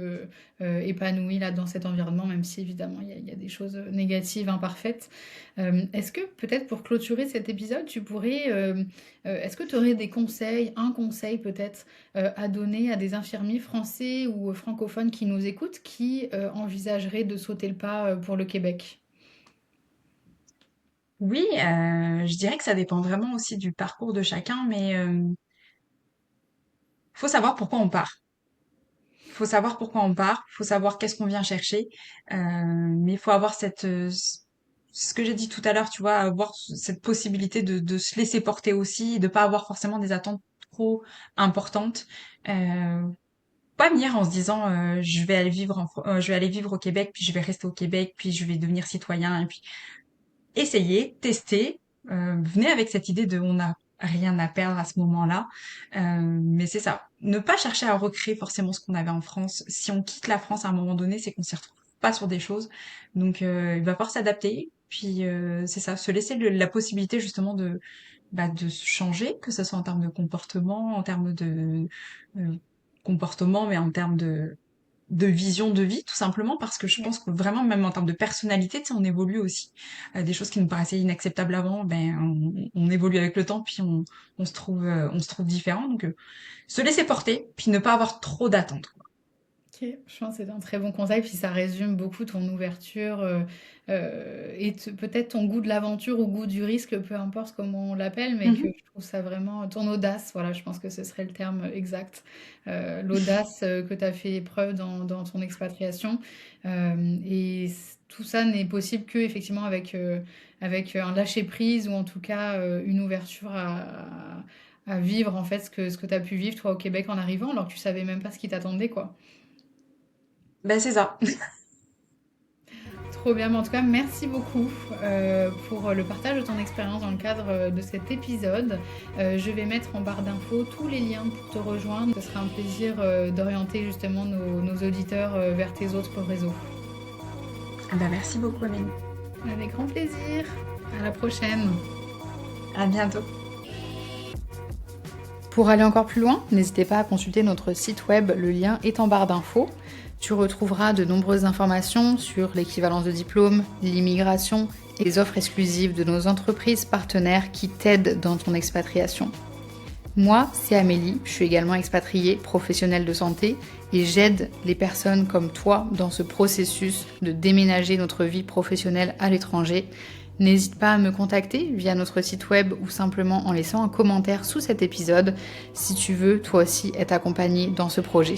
épanoui là, dans cet environnement, même si évidemment il y a des choses négatives, imparfaites. Est-ce que peut-être pour clôturer cet épisode, tu pourrais, est-ce que tu aurais des conseils, un conseil peut-être à donner à des infirmiers français ou francophones qui nous écoutent, qui envisageraient de sauter le pas pour le Québec? Oui, je dirais que ça dépend vraiment aussi du parcours de chacun, mais faut savoir pourquoi on part. faut savoir pourquoi on part, faut savoir qu'est-ce qu'on vient chercher, mais il faut avoir ce que j'ai dit tout à l'heure, tu vois, avoir cette possibilité de se laisser porter aussi, de pas avoir forcément des attentes trop importantes. Euh, Pas venir en se disant je vais aller vivre au Québec, puis je vais rester au Québec, puis je vais devenir citoyen, et puis essayer, tester. Venez avec cette idée de on n'a rien à perdre à ce moment-là. Mais c'est ça. Ne pas chercher à recréer forcément ce qu'on avait en France. Si on quitte la France à un moment donné, c'est qu'on s'y retrouve pas sur des choses. Donc il va falloir s'adapter. Puis c'est ça, se laisser la possibilité justement de se changer, que ce soit en termes de comportement, en termes de euh, comportement, mais en termes de vision de vie, tout simplement, parce que je Ouais. pense que vraiment, même en termes de personnalité, tu sais, on évolue aussi. Des choses qui nous paraissaient inacceptables avant, ben, on évolue avec le temps, puis on se trouve différent. Donc, se laisser porter, puis ne pas avoir trop d'attentes. Ok, je pense que c'est un très bon conseil, puis ça résume beaucoup ton ouverture et peut-être ton goût de l'aventure ou goût du risque, peu importe comment on l'appelle, mais que Mhm. je trouve ça vraiment ton audace, voilà, je pense que ce serait le terme exact. L'audace que tu as fait preuve dans ton expatriation. Tout ça n'est possible que effectivement avec un lâcher-prise ou en tout cas une ouverture à vivre en fait ce que tu as pu vivre toi au Québec en arrivant, alors que tu savais même pas ce qui t'attendait, quoi. Ben, c'est ça. Trop bien, mais en tout cas, merci beaucoup pour le partage de ton expérience dans le cadre de cet épisode. Je vais mettre en barre d'infos tous les liens pour te rejoindre. Ce sera un plaisir d'orienter justement nos auditeurs vers tes autres réseaux. Ah ben, merci beaucoup, Amélie. Avec grand plaisir. À la prochaine. À bientôt. Pour aller encore plus loin, n'hésitez pas à consulter notre site web, le lien est en barre d'infos. Tu retrouveras de nombreuses informations sur l'équivalence de diplôme, l'immigration et les offres exclusives de nos entreprises partenaires qui t'aident dans ton expatriation. Moi, c'est Amélie, je suis également expatriée, professionnelle de santé et j'aide les personnes comme toi dans ce processus de déménager notre vie professionnelle à l'étranger. N'hésite pas à me contacter via notre site web ou simplement en laissant un commentaire sous cet épisode si tu veux toi aussi être accompagné dans ce projet.